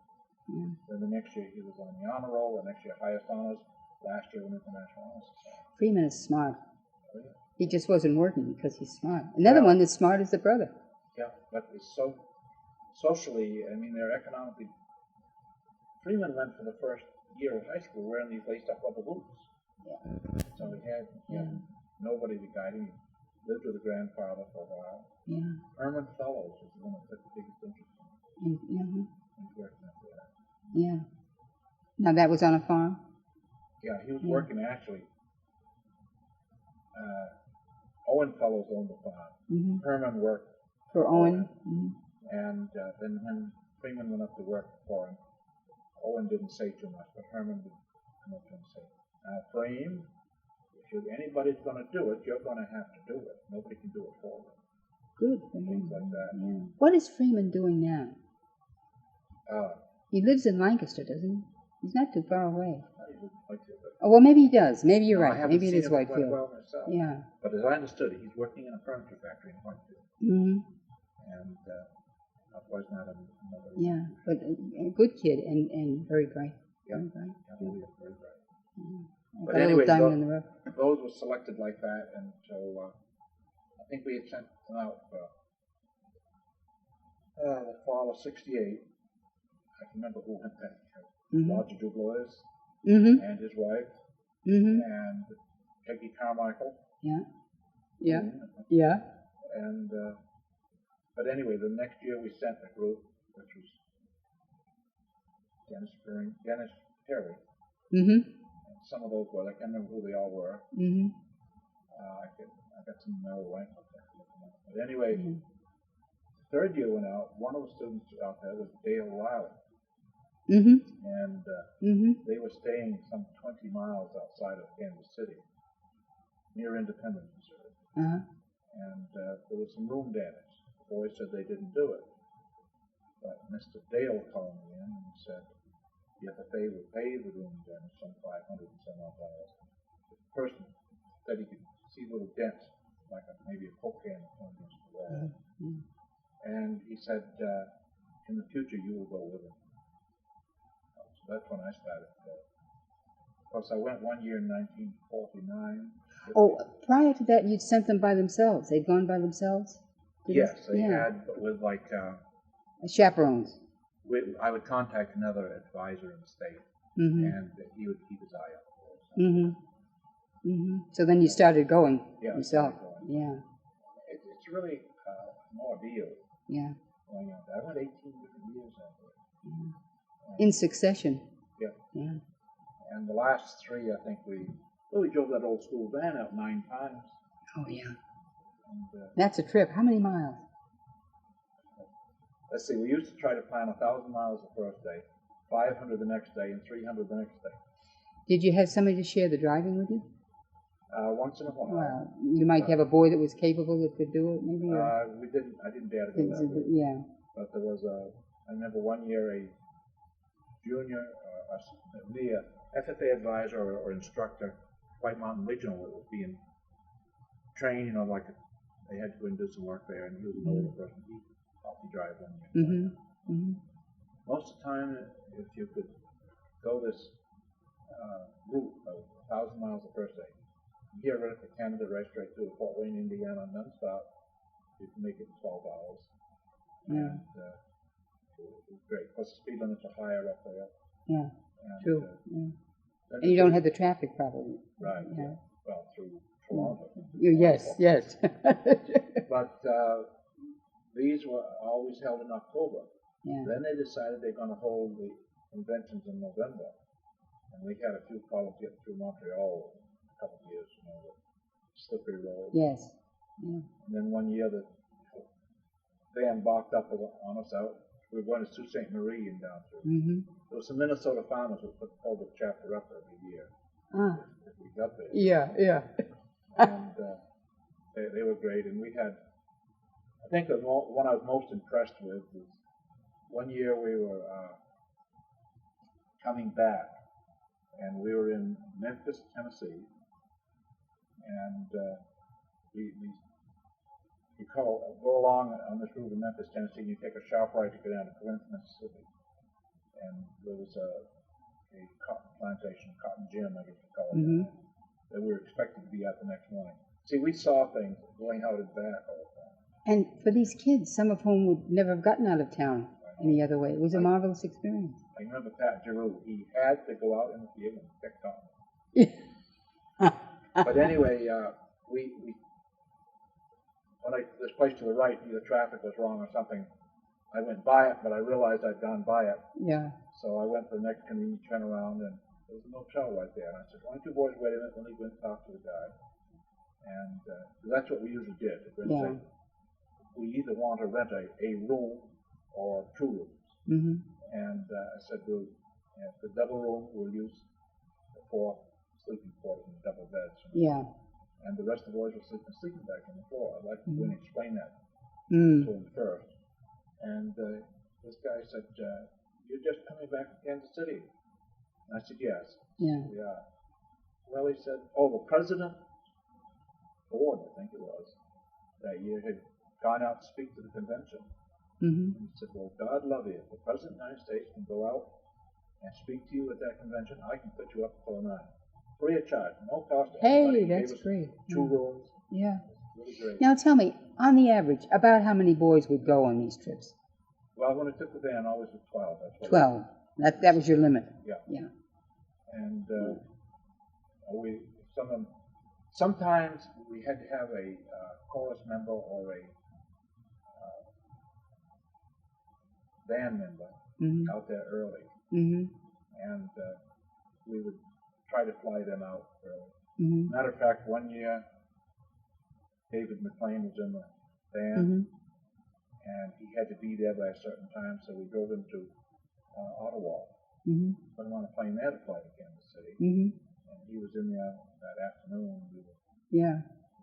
Then the next year he was on the honor roll, the next year highest honors, last year went international honors society. Freeman is smart. Oh, yeah. He just wasn't working because he's smart. Another one that's smart is the brother. Yeah, but it's so socially, I mean, they're economically. Freeman went for the first year of high school wearing these laced-up rubber boots. So he had nobody to guide him. He lived with a grandfather for a while. Herman Fellows was the one that took the biggest interest in him. He's working up there. Yeah. Now that was on a farm? Yeah, he was working actually. Owen Fellows owned the farm. Herman worked for Owen. And then when Freeman went up to work for him, Owen didn't say too much, but Herman would come up to him and say, "Now, Freem, if anybody's going to do it, you're going to have to do it. Nobody can do it for you." Good for him. Things like that. Yeah. What is Freeman doing now? He lives in Lancaster, doesn't he? He's not too far away. Whitefield, Oh, well, maybe he does. Maybe you're I right. haven't Maybe it seen is it Whitefield. well myself. Yeah. But as I understood it, he's working in a furniture factory in Whitefield. And otherwise not another. Yeah, but a good kid and very bright. Yeah, Very bright. very bright. But But a anyway, little diamond in the rough. those were selected like that, and so I think we had sent them out for the fall of '68. I can remember who went that trip. Roger Dubois and his wife, and Peggy Carmichael. And but anyway, the next year we sent a group, which was Dennis Perry. And some of those were, I can't remember who they all were. I got some Merrill Wayne. But anyway, the third year went out. One of the students out there was Dale Riley. And they were staying some 20 miles outside of Kansas City, near Independence, Missouri. And there was some room damage. The boys said they didn't do it. But Mr. Dale called me in and said the FFA would pay the room damage, some $500 and some odd dollars. The person said he could see little dents, like maybe a Coke can against the wall. And he said, in the future you will go with him. So that's when I started. Of course, I went one year in 1949. Oh, prior to that, you'd sent them by themselves. They'd gone by themselves? Yes, they had, but with like... chaperones. I would contact another advisor in the state, and he would keep his eye out for us. So then you started going yourself. It's really an ordeal. Going on. I went 18 different years out there. In succession. And the last 3, I think we Well, we drove that old school van out 9 times. Oh, yeah. And, That's a trip. How many miles? let's see, we used to try to plan 1,000 miles the first day, 500 the next day, and 300 the next day. Did you have somebody to share the driving with you? Once in a while. Well, you might have a boy that was capable that could do it, maybe? We didn't. I didn't dare to go that way. Yeah. But there was I remember one year a junior, me, a FFA advisor or instructor, White Mountain Regional, that was being trained, like they had to go and do some work there, and he was an older person. He helped me drive one year. Mm-hmm. Mm-hmm. Most of the time, if you could go this route of 1,000 miles the first day, here right up to Canada, right straight through to Fort Wayne, Indiana, nonstop, you can make it in 12 hours. Yeah. And it was great. Plus the speed limits are higher up there. Yeah. And, True. And you don't have the traffic problem. Right. Yeah. Well, through Toronto. Yes, yes. But these were always held in October. Yeah. Then they decided they're going to hold the conventions in November. And we had a few problems getting through Montreal a couple of years, the slippery road. Yes. Yeah. And then one year the van balked up on us out. We were going to Sault Ste. Marie and down through. Mm-hmm. There were some Minnesota farmers who put the Colebrook chapter up every year. Ah. If we got there. Yeah, yeah. And they were great. And we had, I think the one I was most impressed with was one year we were coming back, and we were in Memphis, Tennessee, and you go along on this route in Memphis, Tennessee, and you take a sharp right to go down to Corinth, Mississippi. And there was a cotton plantation, cotton gin, I guess you call it, that we were expected to be at the next morning. See, we saw things going out and back all the time. And for these kids, some of whom would never have gotten out of town any other way, it was a marvelous experience. I remember Pat Giroux, he had to go out in the field and pick cotton. But anyway, when this place to the right, either traffic was wrong or something, I went by it, but I realized I'd gone by it. Yeah. So I went to the next convenient turnaround, and there was a motel right there. And I said, why don't you boys wait a minute, let me go and talk to the guy. And that's what we usually did. Yeah. We either want to rent a room or 2 rooms. Mm-hmm. And I said, if the double room, we'll use the 4 sleeping quarters and double beds. Yeah. And the rest of the boys were sleeping back on the floor. I'd like to go and explain that to them first. And this guy said, you're just coming back from Kansas City? And I said, yes. Yeah. We are. Well, he said, the president, Ford, I think it was, that year had gone out to speak to the convention. Mm-hmm. And he said, well, God love you. If the President of the United States can go out and speak to you at that convention, I can put you up for the night. Free of charge, no cost to anybody. Hey, that's great. 2 rooms. Yeah. Really great. Now tell me, on the average, about how many boys would go on these trips? Well, when I took the van, I always was 12. That's what 12. That was your limit. Yeah. Yeah. And sometimes we had to have a chorus member or a band member out there early. Mm-hmm. And we would try to fly them out early. Mm-hmm. Matter of fact, one year, David McLean was in the band, and he had to be there by a certain time, so we drove him to Ottawa. Put him on a plane there to fly to Kansas City. And he was in there that afternoon, and we were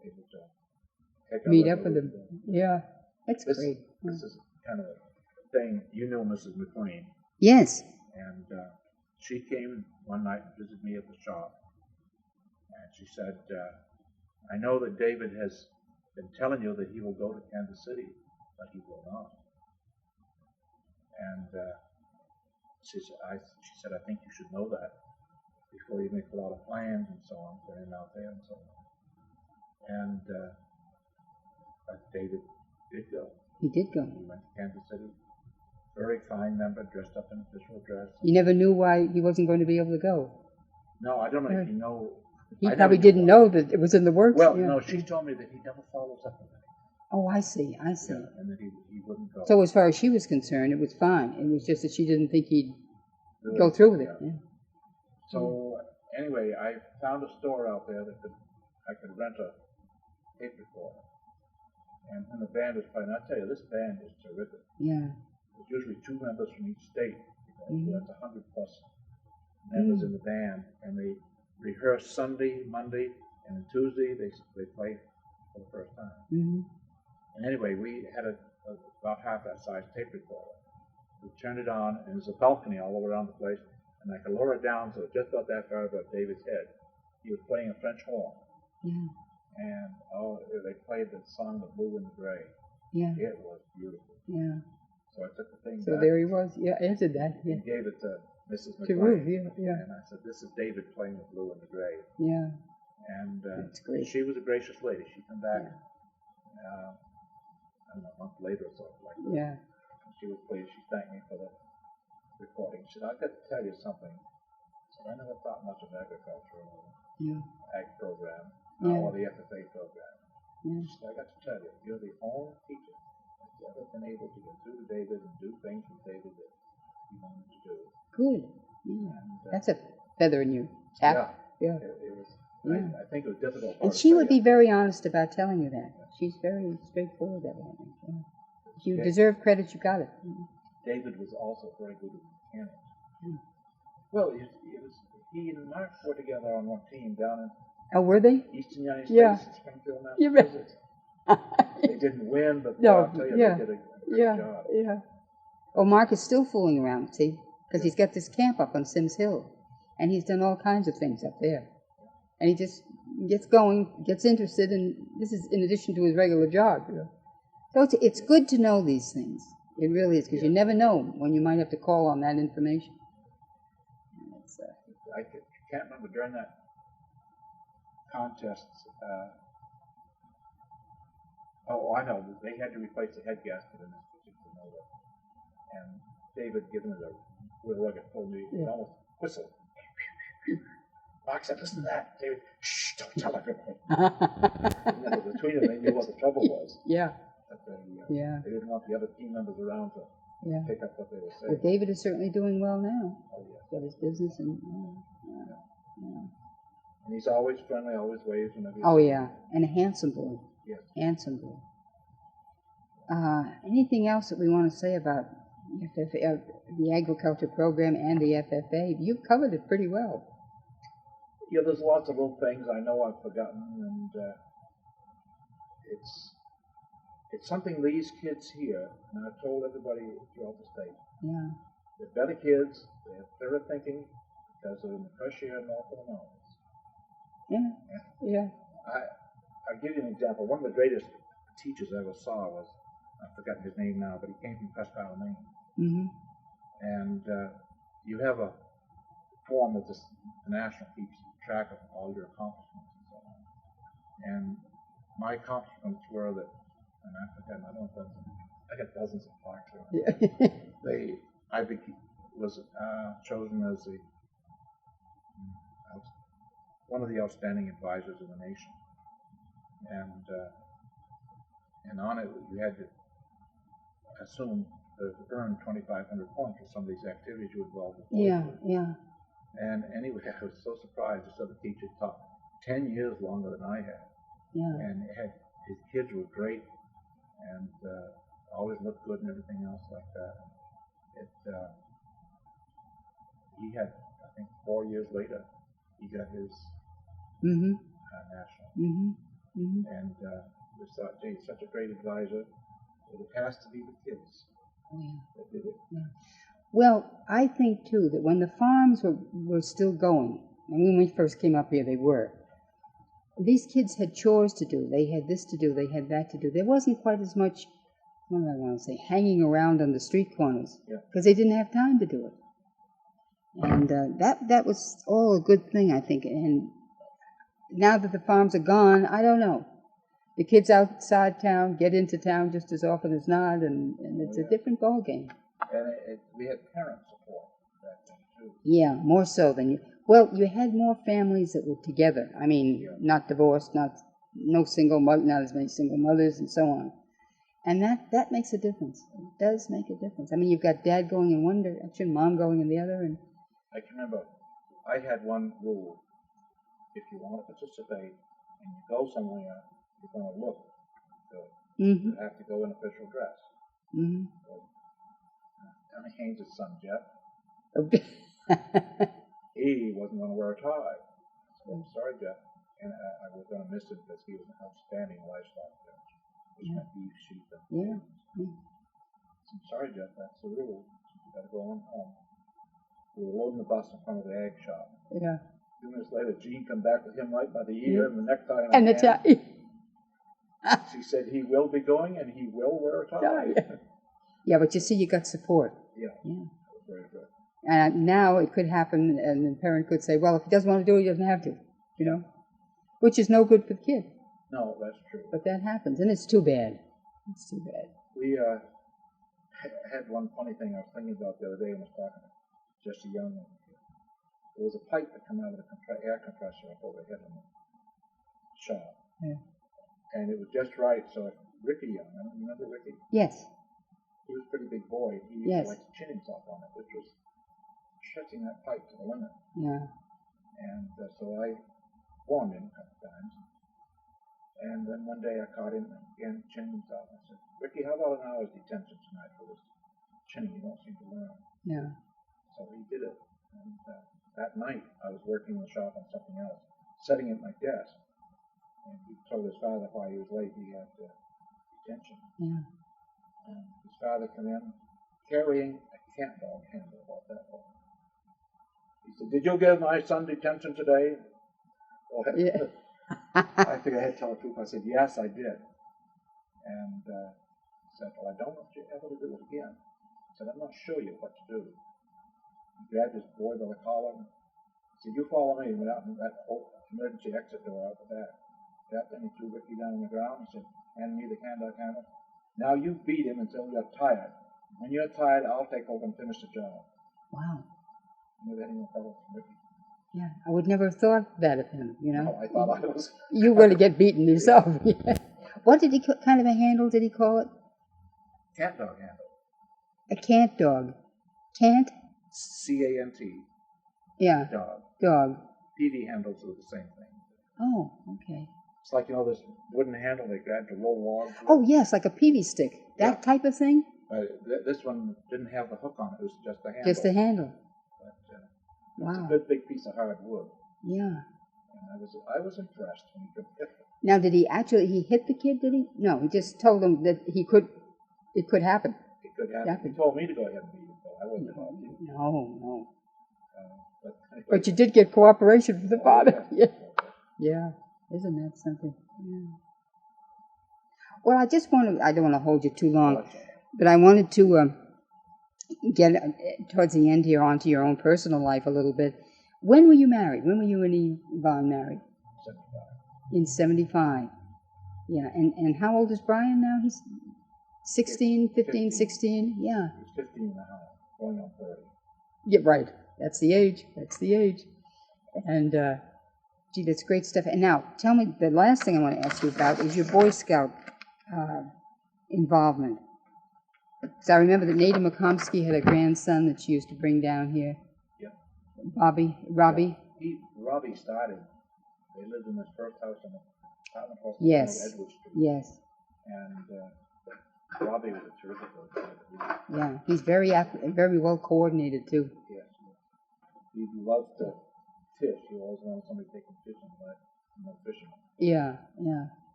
able to meet up with him. Yeah, that's great. This is kind of a thing. You know Mrs. McLean. Yes. And she came one night and visited me at the shop. And she said, I know that David has been telling you that he will go to Kansas City, but he will not. And she said, I think you should know that before you make a lot of plans and so on for him out there and so on. And David did go. He did go. He went to Kansas City. Very fine member, dressed up in official dress. You never knew why he wasn't going to be able to go. No, I don't know if you know. He probably didn't know that it was in the works. Well, no, she told me that he never follows up with it. Oh, I see. Yeah, and that he wouldn't go. So as far as she was concerned, it was fine. It was just that she didn't think he'd go through with it. Yeah. So anyway, I found a store out there that I could rent a tape recorder. And when the band was playing, I tell you, this band is terrific. Yeah. There's usually 2 members from each state. Mm-hmm. So that's 100 plus members in the band, and they rehearse Sunday, Monday, and then Tuesday they play for the first time. Mm-hmm. And anyway, we had about half that size tape recorder. We turned it on, and there's a balcony all around the place, and I could lower it down so it just got that far above David's head. He was playing a French horn. Yeah. And they played the song "The Blue and the Gray." Yeah. It was beautiful. Yeah. So I took the thing So back there he was. Yeah, answered that. Yeah. and gave it to Mrs. To Ruth. McLean. Yeah. And I said, "This is David playing the Blue and the Gray." Yeah. And That's great. she was a gracious lady. She came back, I don't know, a month later or something like that. Yeah. And she was pleased. She thanked me for the recording. She said, "I've got to tell you something." So I never thought much of agriculture or ag program or the FFA program. Yeah. She said, "I got to tell you, you're the only teacher that's ever been able to get through to David and do things with David that he wanted to do." Good. Yeah. And, That's a feather in your cap. Yeah. It was. Yeah. I think it was difficult. And she would be very honest about telling you that. She's very straightforward that way. I think. Yeah. If you deserve credit, you got it. David was also very good at mechanics. Mm. Well, he and Mark were together on one team down in Oh, were they? Eastern United Yeah. States, Springfield, You bet. Massachusetts. They didn't win, but No, I'll tell you, yeah. they did a great job. Yeah. Oh, Mark is still fooling around, see? Because he's got this camp up on Sims Hill. And he's done all kinds of things up there. And he just gets going, gets interested, and this is in addition to his regular job. You know? So it's good to know these things. It really is, because you never know when you might have to call on that information. I can't remember during that contest. I know they had to replace the head gasket in this particular motor, and David, given it a real rugged pull, he almost whistled. Mark said, "Listen to that, David. Shh! Don't tell everybody." And then between them, they knew what the trouble was. Yeah. But they didn't want the other team members around to pick up what they were saying. But David is certainly doing well now. Oh, yeah. Got his business and And he's always friendly, always waves whenever you Oh, see yeah. him. And a handsome boy. Yes. Handsome boy. Anything else that we want to say about the agriculture program and the FFA? You've covered it pretty well. Yeah, there's lots of little things I know I've forgotten, and it's something these kids here, and I've told everybody throughout the state. Yeah. They're better kids, they have clearer thinking, because they're in the fresh air north of the mountains. Yeah. I'll give you an example. One of the greatest teachers I ever saw was, I've forgotten his name now, but he came from Presque Isle, Maine. Mm-hmm. And you have a form that the national keeps track of all your accomplishments and so on. And my accomplishments were that, and I got dozens of plaques. Yeah. I was chosen as one of the outstanding advisors in the nation, and on it you had to assume to earn 2,500 points for some of these activities you were involved with. Yeah. And anyway, I was so surprised. This other teacher taught 10 years longer than I had. Yeah. And his kids were great and always looked good and everything else like that. He had, I think, 4 years later, he got his national. And we thought, gee, he's such a great advisor. But it has to be the kids that did it. Yeah. Well, I think, too, that when the farms were still going, and when we first came up here, they were, these kids had chores to do. They had this to do. They had that to do. There wasn't quite as much, what do I want to say, hanging around on the street corners, because they didn't have time to do it. And that was all a good thing, I think. And now that the farms are gone, I don't know. The kids outside town get into town just as often as not, and it's a different ballgame. And we had parent support back then, too. Yeah, more so than you. Well, you had more families that were together. I mean, not divorced, no single mother, not as many single mothers, and so on. And that makes a difference. It does make a difference. I mean, you've got dad going in one direction, mom going in the other, and I can remember I had one rule. If you want to participate and you go somewhere, you're going to look good. You have to go in official dress. So, Tommy Haynes' son, Jeff, he wasn't going to wear a tie. So I'm sorry, Jeff. And I was going to miss him because he was an outstanding livestock judge. Which meant beef, sheep, and I'm sorry, Jeff, that's the rule. You got to go on home. We were loading the bus in front of the egg shop. Yeah. 2 minutes later, Gene come back with him right by the ear and the necktie and the tie. She said he will be going and he will wear a tie. Yeah, but you see, you got support. Yeah. Yeah. Very good. And now it could happen, and the parent could say, well, if he doesn't want to do it, he doesn't have to, you know, which is no good for the kid. No, that's true. But that happens, and it's too bad. It's too bad. We had one funny thing I was thinking about the other day when I was talking to Jesse Young. There was a pipe that came out of the air compressor up overhead in the shop. Yeah. And it was just right, so if Ricky Young, I don't remember Ricky? Yes. He was a pretty big boy. He used to like to chin himself on it, which was stretching that pipe to the limit. Yeah. And so I warned him a couple times. And then one day I caught him again chinning himself. I said, Ricky, how about an hour's detention tonight for this chinning? You don't seem to learn. Yeah. So he did it. And that night I was working in the shop on something else, sitting at my desk. And he told his father why he was late. He had detention. Yeah. And his father came in carrying a cat dog handle about that long. He said, "Did you give my son detention today?" Well, Yeah. I figured I had to tell the truth. I said, "Yes, I did." And he said, "Well, I don't want you ever to do it again." I said, "I'm going to show you what to do." He grabbed his boy by the collar and said, "You follow me." He went out in that emergency exit door out the back. Then he threw Ricky down on the ground and said, "Hand me the cat handle. Now you beat him until you're tired. When you're tired, I'll take over and finish the job." Wow. Never had anyone follow from Ricky. Yeah, I would never have thought that of him, you know. No, I thought I was. You were going to get beaten yourself. Yeah. What did he, kind of a handle did he call it? Cat dog handle. A cant dog. Cant? C-A-N-T. Yeah. Dog. PD handles are the same thing. Oh, okay. It's like, this wooden handle they grab to roll logs with. Oh, yes, like a PV stick. That type of thing? This one didn't have the hook on it. It was just the handle. Just the handle. But, wow. It's a good big piece of hard wood. Yeah. And I was impressed when he could hit it. Now, did he hit the kid, did he? No, he just told him that it could happen. It could happen. He told me to go ahead and beat it, but I wasn't about to. No. But you did get cooperation from the father. Yeah. Yeah. Isn't that something? Yeah. Well, I don't want to hold you too long, but I wanted to get towards the end here onto your own personal life a little bit. When were you married? When were you and Yvonne married? 75. In 75. Yeah. And how old is Brian now? He's 16, 15, 16? Yeah. He's 15 and a half, going on 30. Yeah, right. That's the age. And, gee, that's great stuff. And now, tell me, the last thing I want to ask you about is your Boy Scout involvement. Because I remember that Nada McComsky had a grandson that she used to bring down here. Yeah. Robbie? Yeah. Robbie started. They lived in this first house on the apartment house on Edward Street. Yes. And Robbie was a terrific guy. Yeah, he's very well coordinated, too. Yes. He loved to fish. He always wanted somebody taking fishing, but no fisherman. Yeah.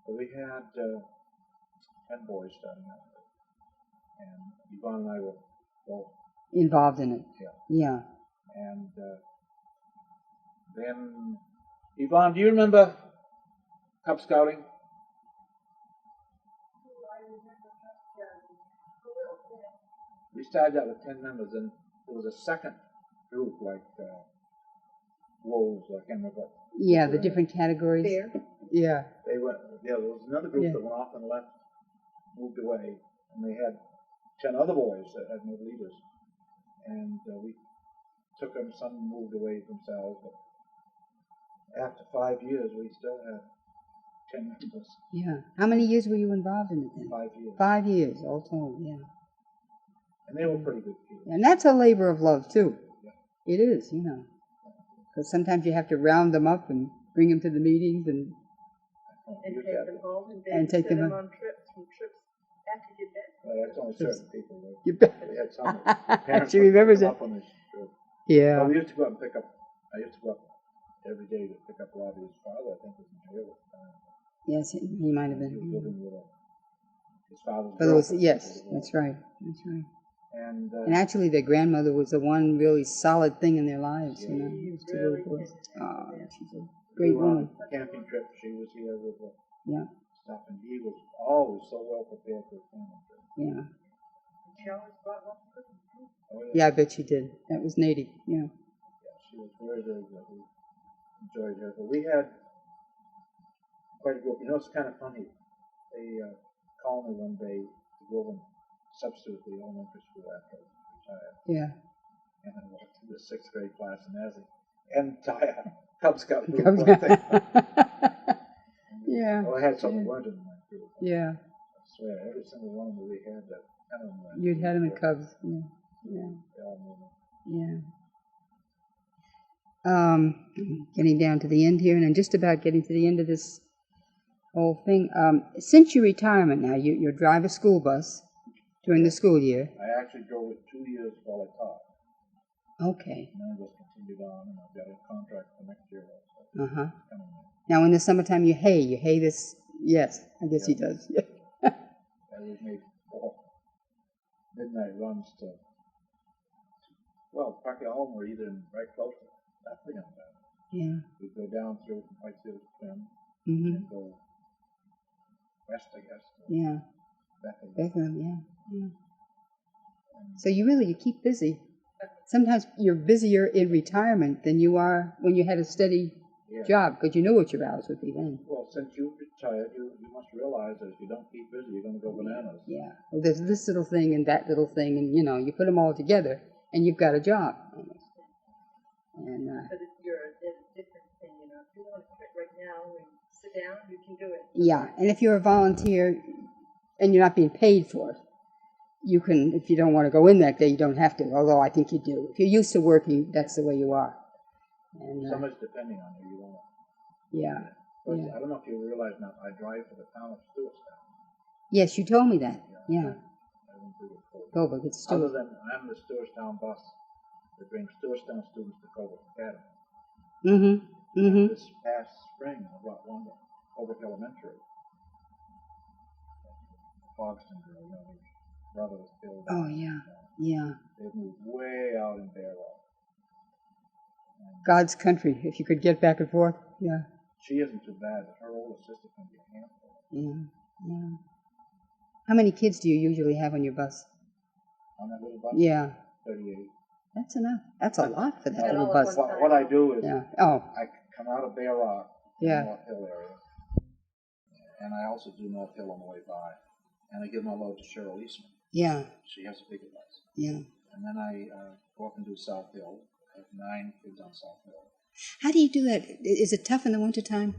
But we had 10 boys starting out. And Yvonne and I were both involved in it. Yeah. And then, Yvonne, do you remember Cub Scouting? We started out with 10 members, and there was a second group, like wolves, I can't remember what. Yeah, the different categories. There. Yeah. There was another group that went off and left, moved away, and they had 10 other boys that had no leaders. And we took them, some moved away themselves, but after 5 years, we still had 10 members. Yeah. How many years were you involved in it then? 5 years. 5 years, all told, yeah. And they were pretty good kids. And that's a labor of love, too. Yeah. It is, you know. Because sometimes you have to round them up and bring them to the meetings and take them home and And take send them them on trips after you're dead. Well, that's only certain people. you bet. We had some parents She remembers pick it. them up on this trip. Yeah. Well, we used to go out and pick up. I used to go up every day to pick up Robbie's father. I think was in jail at the time. Yes, he might have He was been. living with his father's But it was, girlfriend. yes, that's right. That's right. And And actually, their grandmother was the one really solid thing in their lives. You know, She those two really little boys. did. Oh, she's a we great were on woman. a camping trip. She was here with the Yeah, stuff, and he was always so well prepared for a camping trip. yeah. She always brought one cookie. Oh, Yeah, I bet she did. That was native. Yeah. Yeah, she was very, very good. We enjoyed her. But we had quite a group. You know, it's kind of funny. They called me one day to go and substitute the elementary school after I retired. Yeah. And I walked through the 6th grade class, and there's an entire Cub Scout group. Cub right there. Scout. Yeah. Well, I had some that weren't in my group. Yeah. I swear, every single one that we had that kind of. You'd had them in Cubs. Yeah. Yeah. They all knew me. Yeah. Getting down to the end here, and I'm just about getting to the end of this whole thing. Since your retirement now, you drive a school bus during the school year. I actually drove it 2 years while I taught. Okay. And then I just continued on, and I've got a contract for next year also. Uh-huh. Coming in. Now, in the summertime, you hay this. Yes, I guess he does. Yeah. And we've made 4 midnight runs to, well, Park Home or either right close to Bethlehem. Yeah. We go down through from Whitefield to Twin Mm-hmm. and go west, I guess, to Yeah. Bethlehem. Bethlehem, yeah. So you keep busy. Sometimes you're busier in retirement than you are when you had a steady Yeah. job, because you knew what your hours would be then. Well, since you've retired, you must realize that if you don't keep busy, you're going to go bananas. Yeah. Well, there's this little thing and that little thing, and you put them all together, and you've got a job. Almost. And But if you're a different thing, if you want to quit right now and sit down, you can do it. yeah, and if you're a volunteer and you're not being paid for it, you can. If you don't want to go in that day, you don't have to. Although I think you do. If you're used to working, that's the way you are. And Somebody's depending on you. You won't. yeah. But Yeah. I don't know if you realize now, I drive for the town of Stewartstown. Yes, you told me that. Yeah. I don't do it for Colebrook, it's Other still. than I'm the Stewartstown bus that brings Stewartstown students to Colebrook Academy. Mm-hmm. And Mm-hmm. this past spring, I brought one to Colebrook Elementary. Fogston girl, his brother was killed. Oh yeah. Yeah. They moved way out in Burrill. God's country. If you could get back and forth. Yeah. She isn't too bad, but her older sister can be a handful. Yeah. Yeah. How many kids do you usually have on your bus? On that little bus? Yeah. 38. That's enough. That's a lot for that Yeah, little all at bus. one What I do is Yeah. Oh. I come out of Bear Rock, Yeah. North Hill area, and I also do North Hill on the way by, and I give my load to Cheryl Eastman. Yeah. She has a bigger bus. Yeah. And then I go up and do South Hill. I have 9 kids on South Hill. How do you do that? Is it tough in the wintertime?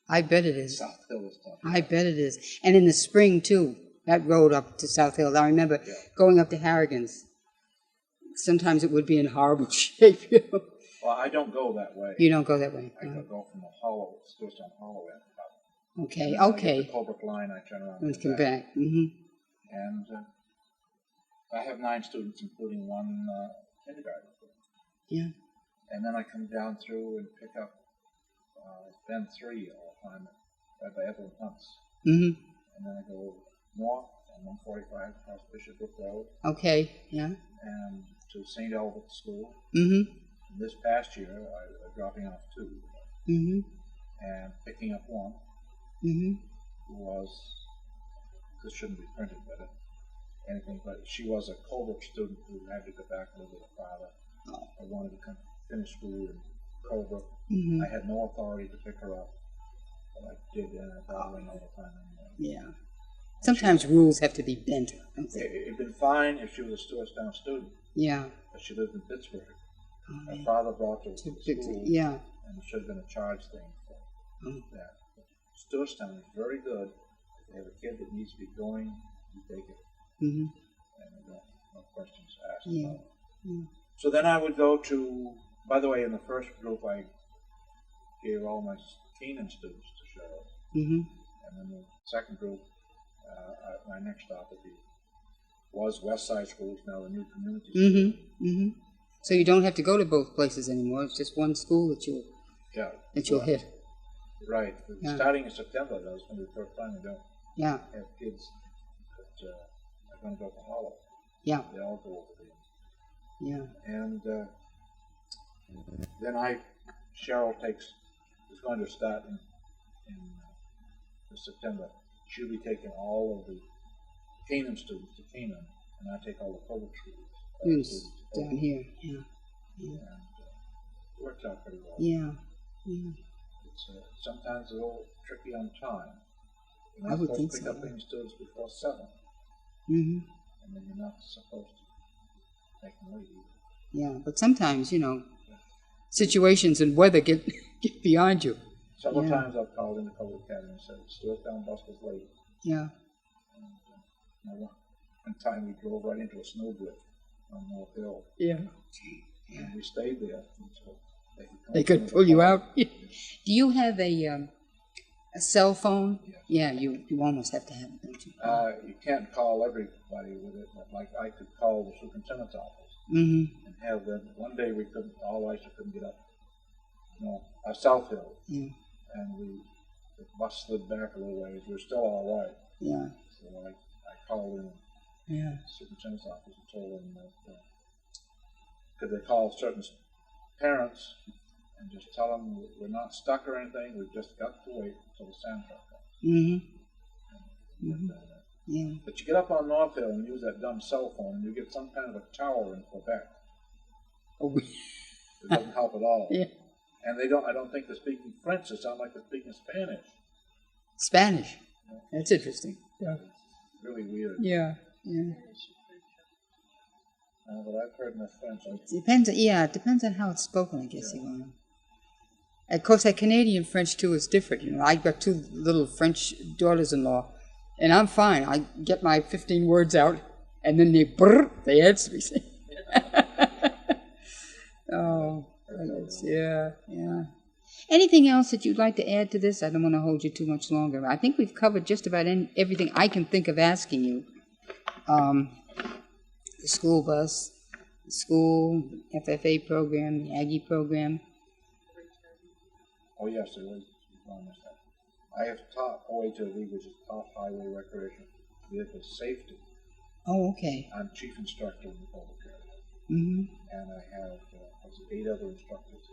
I bet it is. South Hill is tough. I bet it is. And in the spring, too. That road up to South Hill. I remember going up to Harrigan's. Sometimes it would be in horrible shape. Well, I don't go that way. You don't go that way. I go from the Hollow, Stewartstown Hollow end up. Okay. And then I Okay. get the Colebrook line, I turn around And come back. Mm-hmm. And I have 9 students, including 1 kindergarten. Yeah. And then I come down through and pick up Ben 3 all the time by Evelyn Hunt's. Mm-hmm. And then I go north on 145 across Bishop Brook Road Okay. Yeah. and to St. Albert School. Mm-hmm. And this past year, I was dropping off 2 Mm-hmm. and picking up 1 Mm-hmm. who was, this shouldn't be printed, but anything, but she was a Colebrook student who had to go back and live with her father. I wanted to finish school in Colebrook. Mm-hmm. I had no authority to pick her up, but I did, and I brought her in all the time anyway. Yeah. Sometimes rules have to be bent. It'd been fine if she was a Stewartstown student, Yeah. but she lived in Pittsburgh. Oh, Her father brought her to school, yeah. and it should have been a charge thing for Oh. that. But Stewartstown is very good. If they have a kid that needs to be going, you take it, Mm-hmm. and no questions asked. Yeah. Yeah. So then I would go to By the way, in the first group, I gave all my Keenan students to Cheryl. Mm-hmm. And then the second group, my next stop was West Side School, now the new community school. Mm-hmm. Mm-hmm. So you don't have to go to both places anymore. It's just one school that you'll hit. Right. Yeah. Starting in September, that was going to be the first time we don't Yeah. have kids that are going to go to Hollow. Yeah. They all go over there. Yeah. And then Cheryl is going to start in September. She'll be taking all of the Canaan students to Canaan, and I take all the Colebrook students Down here. Yeah. Yeah. And it works out pretty well. Yeah. Yeah. It's sometimes a little tricky on time. You're I not would supposed think to pick so. up any students before 7, Mm-hmm. and then you're not supposed to make them wait either. Yeah. But sometimes, situations and weather get beyond you. Several times I've called in the Colebrook Academy and said, Stuart Town bus was late. Yeah. And one time we drove right into a snowdrift on North Hill. Yeah. And we stayed there until they could pull you out. Do you have a cell phone? Yes. Yeah, you almost have to have it, don't you? You can't call everybody with it, but like I could call the superintendent's office Mm-hmm. and have them. One day we couldn't, all of us couldn't get up, South Hill. Yeah. And the bus slid back a little ways. We were still all right. Yeah. So I called in Yeah. the superintendent's office and told them that could they call certain parents and just tell them we're not stuck or anything. We've just got to wait until the sound truck comes. Mm-hmm. And, Mm-hmm. Yeah. but you get up on North Hill and use that dumb cell phone, and you get some kind of a tower in Quebec. Oh. It doesn't help at all. Yeah. And I don't think they're speaking French. They sound like they're speaking Spanish. Spanish. That's interesting. Yeah. It's really weird. Yeah. Yeah. But I've heard enough French. It depends on how it's spoken, I guess. Yeah. Of course, that Canadian French, too, is different. I've got 2 little French daughters-in-law, and I'm fine. I get my 15 words out, and then they answer me. Oh, goodness. Yeah. Anything else that you'd like to add to this? I don't want to hold you too much longer. I think we've covered just about everything I can think of asking you. The school bus, the school, FFA program, the Aggie program. Oh, yes, there is. I have taught OHLV, which is Top Highway Recreation Vehicle Safety. Oh, okay. I'm chief instructor in the Colebrook area. Mm-hmm. And I have 8 other instructors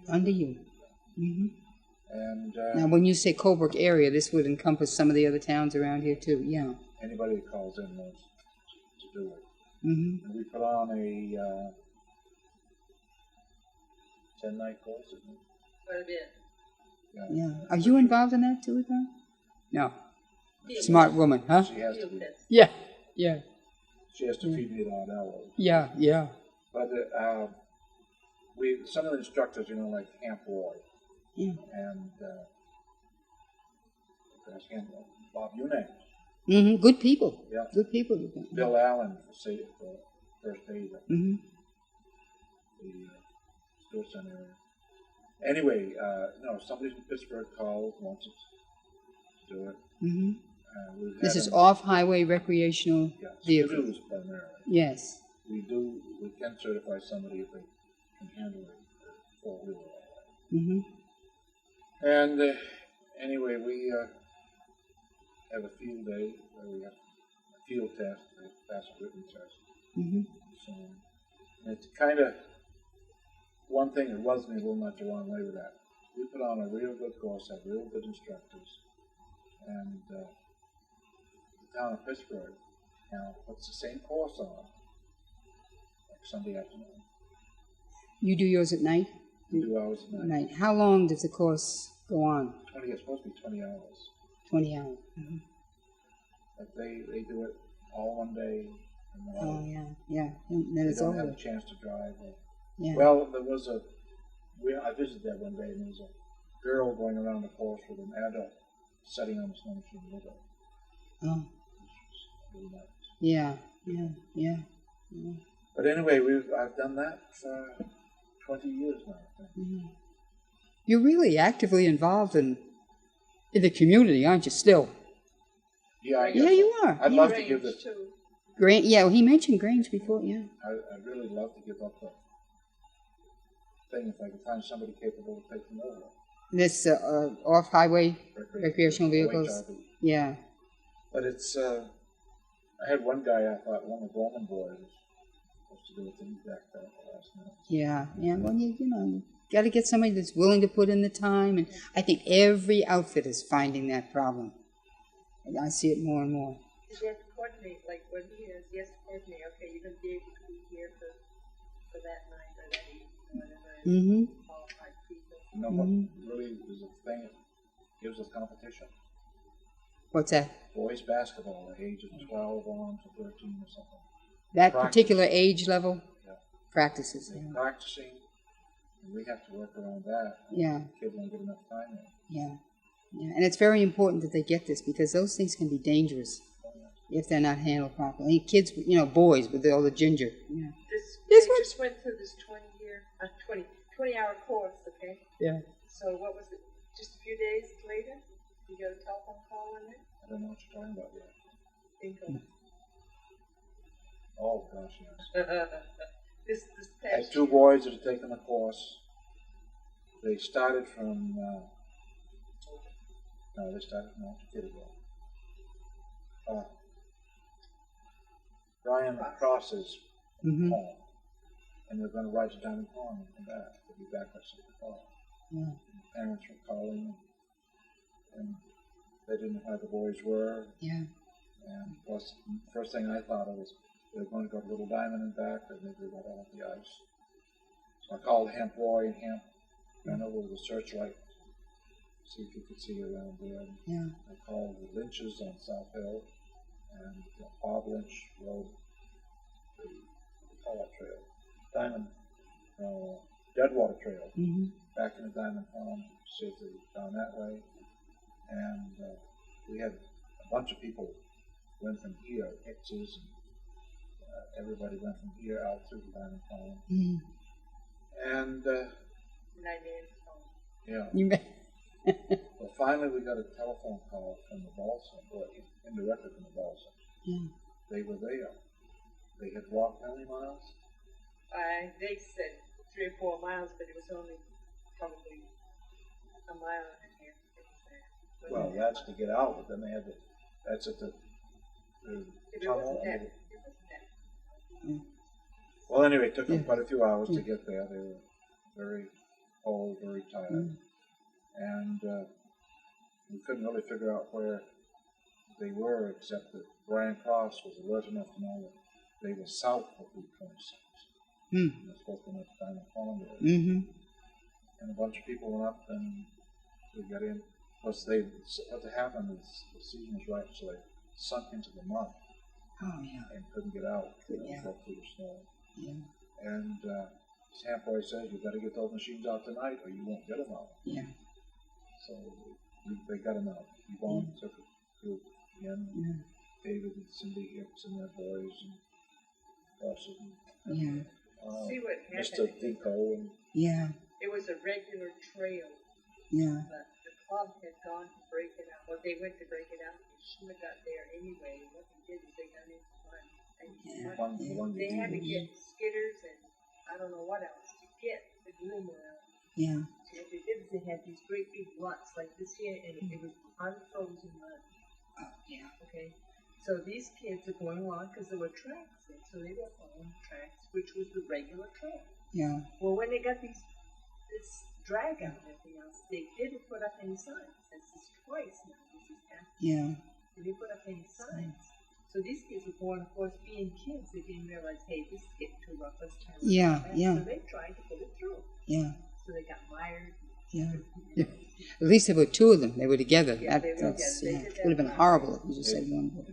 Under you. Mm-hmm. And now, when you say Colebrook area, this would encompass some of the other towns around here, too. Yeah. Anybody that calls in knows to do it. Mm-hmm. And we put on a 10-night course, isn't it? Quite a bit. Yeah. Are you involved in that, too, Yvonne? No. Smart woman, huh? She has to be. Yeah. Yeah. She has to feed me at odd hours. Yeah. Yeah. But some of the instructors, like Camp Roy, and Bob Unang. Mm-hmm. Good people. Yeah. Good people. Bill Allen for first aid. Mm-hmm. The school center area. Anyway, somebody from Pittsburgh calls, wants us to do it. Mm-hmm. This is off-highway recreational vehicle. Skidoos primarily. Yes. We can certify somebody if they can handle it four-wheeler. Mm-hmm. And anyway, we have a field day where we have a field test, we pass a written test. Mm-hmm. So it's kind of one thing that rubs me a little much the wrong way with that. We put on a real good course, have real good instructors, and the town of Pittsburgh now puts the same course on like Sunday afternoon. You do yours at night? 2 hours a night. How long does the course go on? It's supposed to be 20 hours. 20 hours. Mm-hmm. But they do it all one day. And oh, yeah. And then they it's don't over. have a chance to drive. Yeah. Well, there was I visited that one day, and there was a girl going around the course with an adult sitting on the snow machine with her. Oh. Which was really nice. Yeah. But anyway, I've done that for 20 years now. I think. Mm-hmm. You're really actively involved in the community, aren't you? Still. Yeah, I guess Yeah, so. you are. I'd Yeah. love to give this. Too. Grange. Yeah, well, he mentioned Grange before. Yeah. I'd really love to give up the thing if I could find somebody capable of taking over. This off-highway recreational vehicles. OHRV. Yeah. But it's, I had one guy I thought, one of the Bowman boys, was supposed to do it, and he backed out at the last minute. Yeah. Yeah. Well, you got to get somebody that's willing to put in the time, and I think every outfit is finding that problem. And I see it more and more. You have to coordinate, like when he is, he has to coordinate, okay, you're going to be able to be here for that night or that evening or whatever. Mm-hmm. Qualified people. You know what really is a thing that gives us competition? What's that? Boys basketball, the age of 12 on to 13 or something. That Practice. particular age level Yeah. practices. They're Yeah. practicing, and we have to work around that. Yeah. The kids don't get enough time in. Yeah. Yeah. And it's very important that they get this because those things can be dangerous if they're not handled properly. And kids, boys with all the ginger. Yeah. This one- just went through this 20-hour course, okay? Yeah. So what was it? Just a few days later, you got a telephone call in there? I don't know what you're talking about yet. Bingo. Oh, gosh, yes. This I had past two year. boys that had taken the course. They started from, they started from a kid ago. Brian Cross's Mm-hmm. home. And they're going to ride to Diamond Pond and come back. They'll be back by 6 o'clock. Yeah. Parents were calling, and they didn't know how the boys were. Yeah. And plus, first thing I thought of was they were going to go to Little Diamond and back, but maybe they got out the ice. So I called Hamp Roy, and Hamp ran over with a searchlight to see if he could see around there. Yeah. I called the Lynches on South Hill, and Bob Lynch rode the call trail, Diamond, Deadwater Trail, Mm-hmm. back in the Diamond Pond, safely down that way. And we had a bunch of people went from here, Hickses, and everybody went from here out through the Diamond Pond. Mm-hmm. And, 9 a.m. phone. yeah. You bet. Well, finally we got a telephone call from the Balsam, or indirectly from the Balsam. Yeah. They were there. They had walked how many miles? They said 3 or 4 miles, but it was only probably a mile and a half. Well, that's to get out, but then they had to, that's at the It tunnel. wasn't that. and It wasn't that. well, anyway, it took them Yeah. quite a few hours to get there. They were very old, very tired. And we couldn't really figure out where they were, except that Brian Cross was alert enough to know that they were south of Route 26. Mm. And they're supposed to be at Diamond Pond area. Mm-hmm. And a bunch of people went up and they got in. Plus, what happened is the season was right, so they sunk into the mud Oh, yeah. and couldn't get out. Yeah. Broke through the snow. Yeah. And as Hamp Roy says, you better get those machines out tonight or you won't get them out. Yeah. So they got them out. Yvonne took a group again. Yeah. David and Cindy Hicks and their boys and Russell and Yeah. See what Mr. happened? Dinko and Yeah. It was a regular trail, Yeah. but the club had gone to break it out. Well, they went to break it out. They shouldn't have got there anyway. What they did is they got into mud. And one they had to did. get skidders and I don't know what else to get the gloom around. Yeah. So what they did is they had these great big ruts like this here, and it was unfrozen mud. Oh, yeah. Okay, so these kids are going along because there were tracks there, so they were following tracks, which was the regular trail. Yeah. Well, when they got this drag out and everything else, they didn't put up any signs. This is twice now. This is happening. Yeah. They didn't put up any signs. So these kids were going, of course, being kids, they didn't realize, hey, this is getting too rough. Let's turn around. Yeah, And yeah. So they tried to put it through. Yeah. So they got mired. Yeah. Yeah. At least there were two of them. They were together. Yeah, they were That's, together. They yeah. did It that would have been right. horrible if you just said one boy.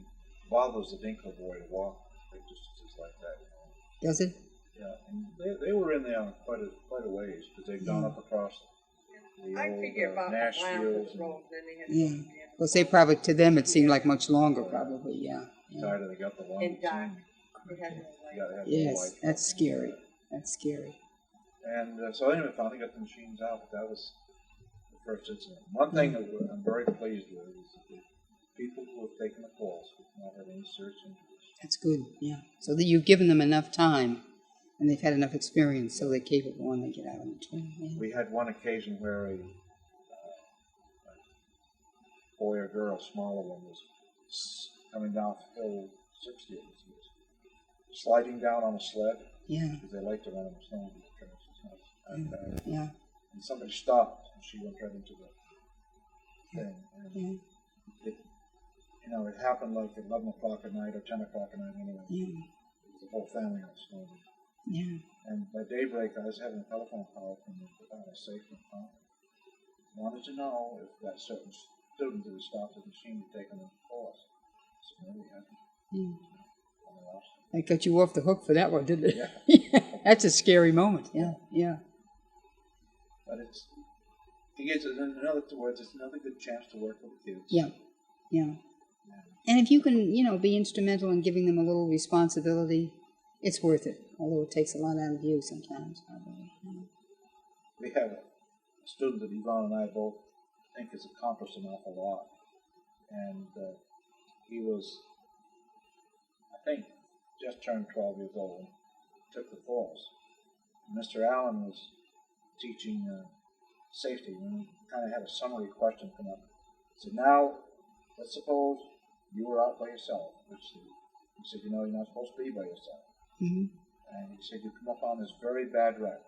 Bob was the Dinko boy to walk. They just like that. Does it? Yeah, and they were in there quite a ways because they'd gone up across the I old figure about a mile Nashville's of the road, then they had to Yeah. go from there. Well, say probably to them it seemed like much longer, probably. Yeah. and Yeah. tired, and they got the one. And dark. They had no You gotta have no Yes, light. that's scary. That's scary. And so anyway, finally got the machines out, but that was the first incident. One thing that I'm very pleased with is that the people who have taken the course have not had any serious injuries. That's good, yeah. So that you've given them enough time, and they've had enough experience, so they're capable when they get out on the train. Yeah. We had one occasion where a boy or girl, smaller one, was coming down hill 60, it was sliding down on a sled, Yeah, because they like to run on the snow. And, yeah, and somebody stopped, and she went right into the thing. And yeah, it, it happened like at 11 o'clock at night or 10 o'clock at night anyway. yeah, The whole family was snowing. yeah. And by daybreak, I was having a telephone call from the Department of Safety and Comfort. Wanted to know if that certain student who had stopped the machine had taken the course. So no, we hadn't. Yeah. And I lost it. That got you off the hook for that one, didn't it? Yeah. That's a scary moment. Yeah, yeah. But it gives it, in other words, it's another good chance to work with the kids. Yeah, yeah. And if you can, be instrumental in giving them a little responsibility, it's worth it. Although it takes a lot out of you sometimes. We have a student that Yvonne and I both think has accomplished an awful lot. And he was, I think, just turned 12 years old and took the course. Mr. Allen was teaching safety, and we kind of had a summary question come up. He said, now, let's suppose you were out by yourself. He said, you're not supposed to be by yourself. Mm-hmm. And he said, you come up on this very bad wreck.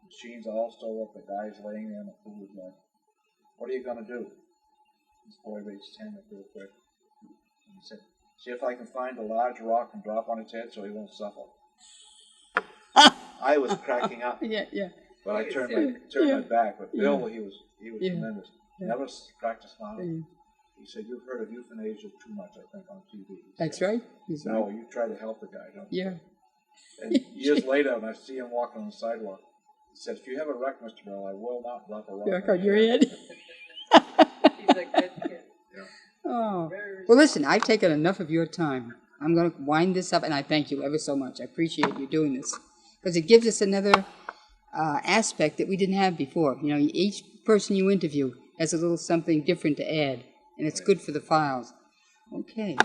Machines all stowed up, the guy's laying there in the food like, what are you going to do? This boy raised his hand up real quick. And he said, see if I can find a large rock and drop on his head so he won't suffer. I was cracking up. Yeah. But I turned my back. But Bill, he was Yeah. tremendous. Yeah. Never cracked a smile. Yeah. He said, you've heard of euthanasia too much, I think, on TV. That's right. He's No, right. you try to help the guy, don't you? Yeah. And years later, when I see him walking on the sidewalk, he said, if you have a wreck, Mr. Burrill, I will not drop a rock Back on your head. He's a good kid. Oh. Very Well, listen, I've taken enough of your time. I'm going to wind this up, and I thank you ever so much. I appreciate you doing this because it gives us another aspect that we didn't have before. Each person you interview has a little something different to add, and it's good for the files. Okay.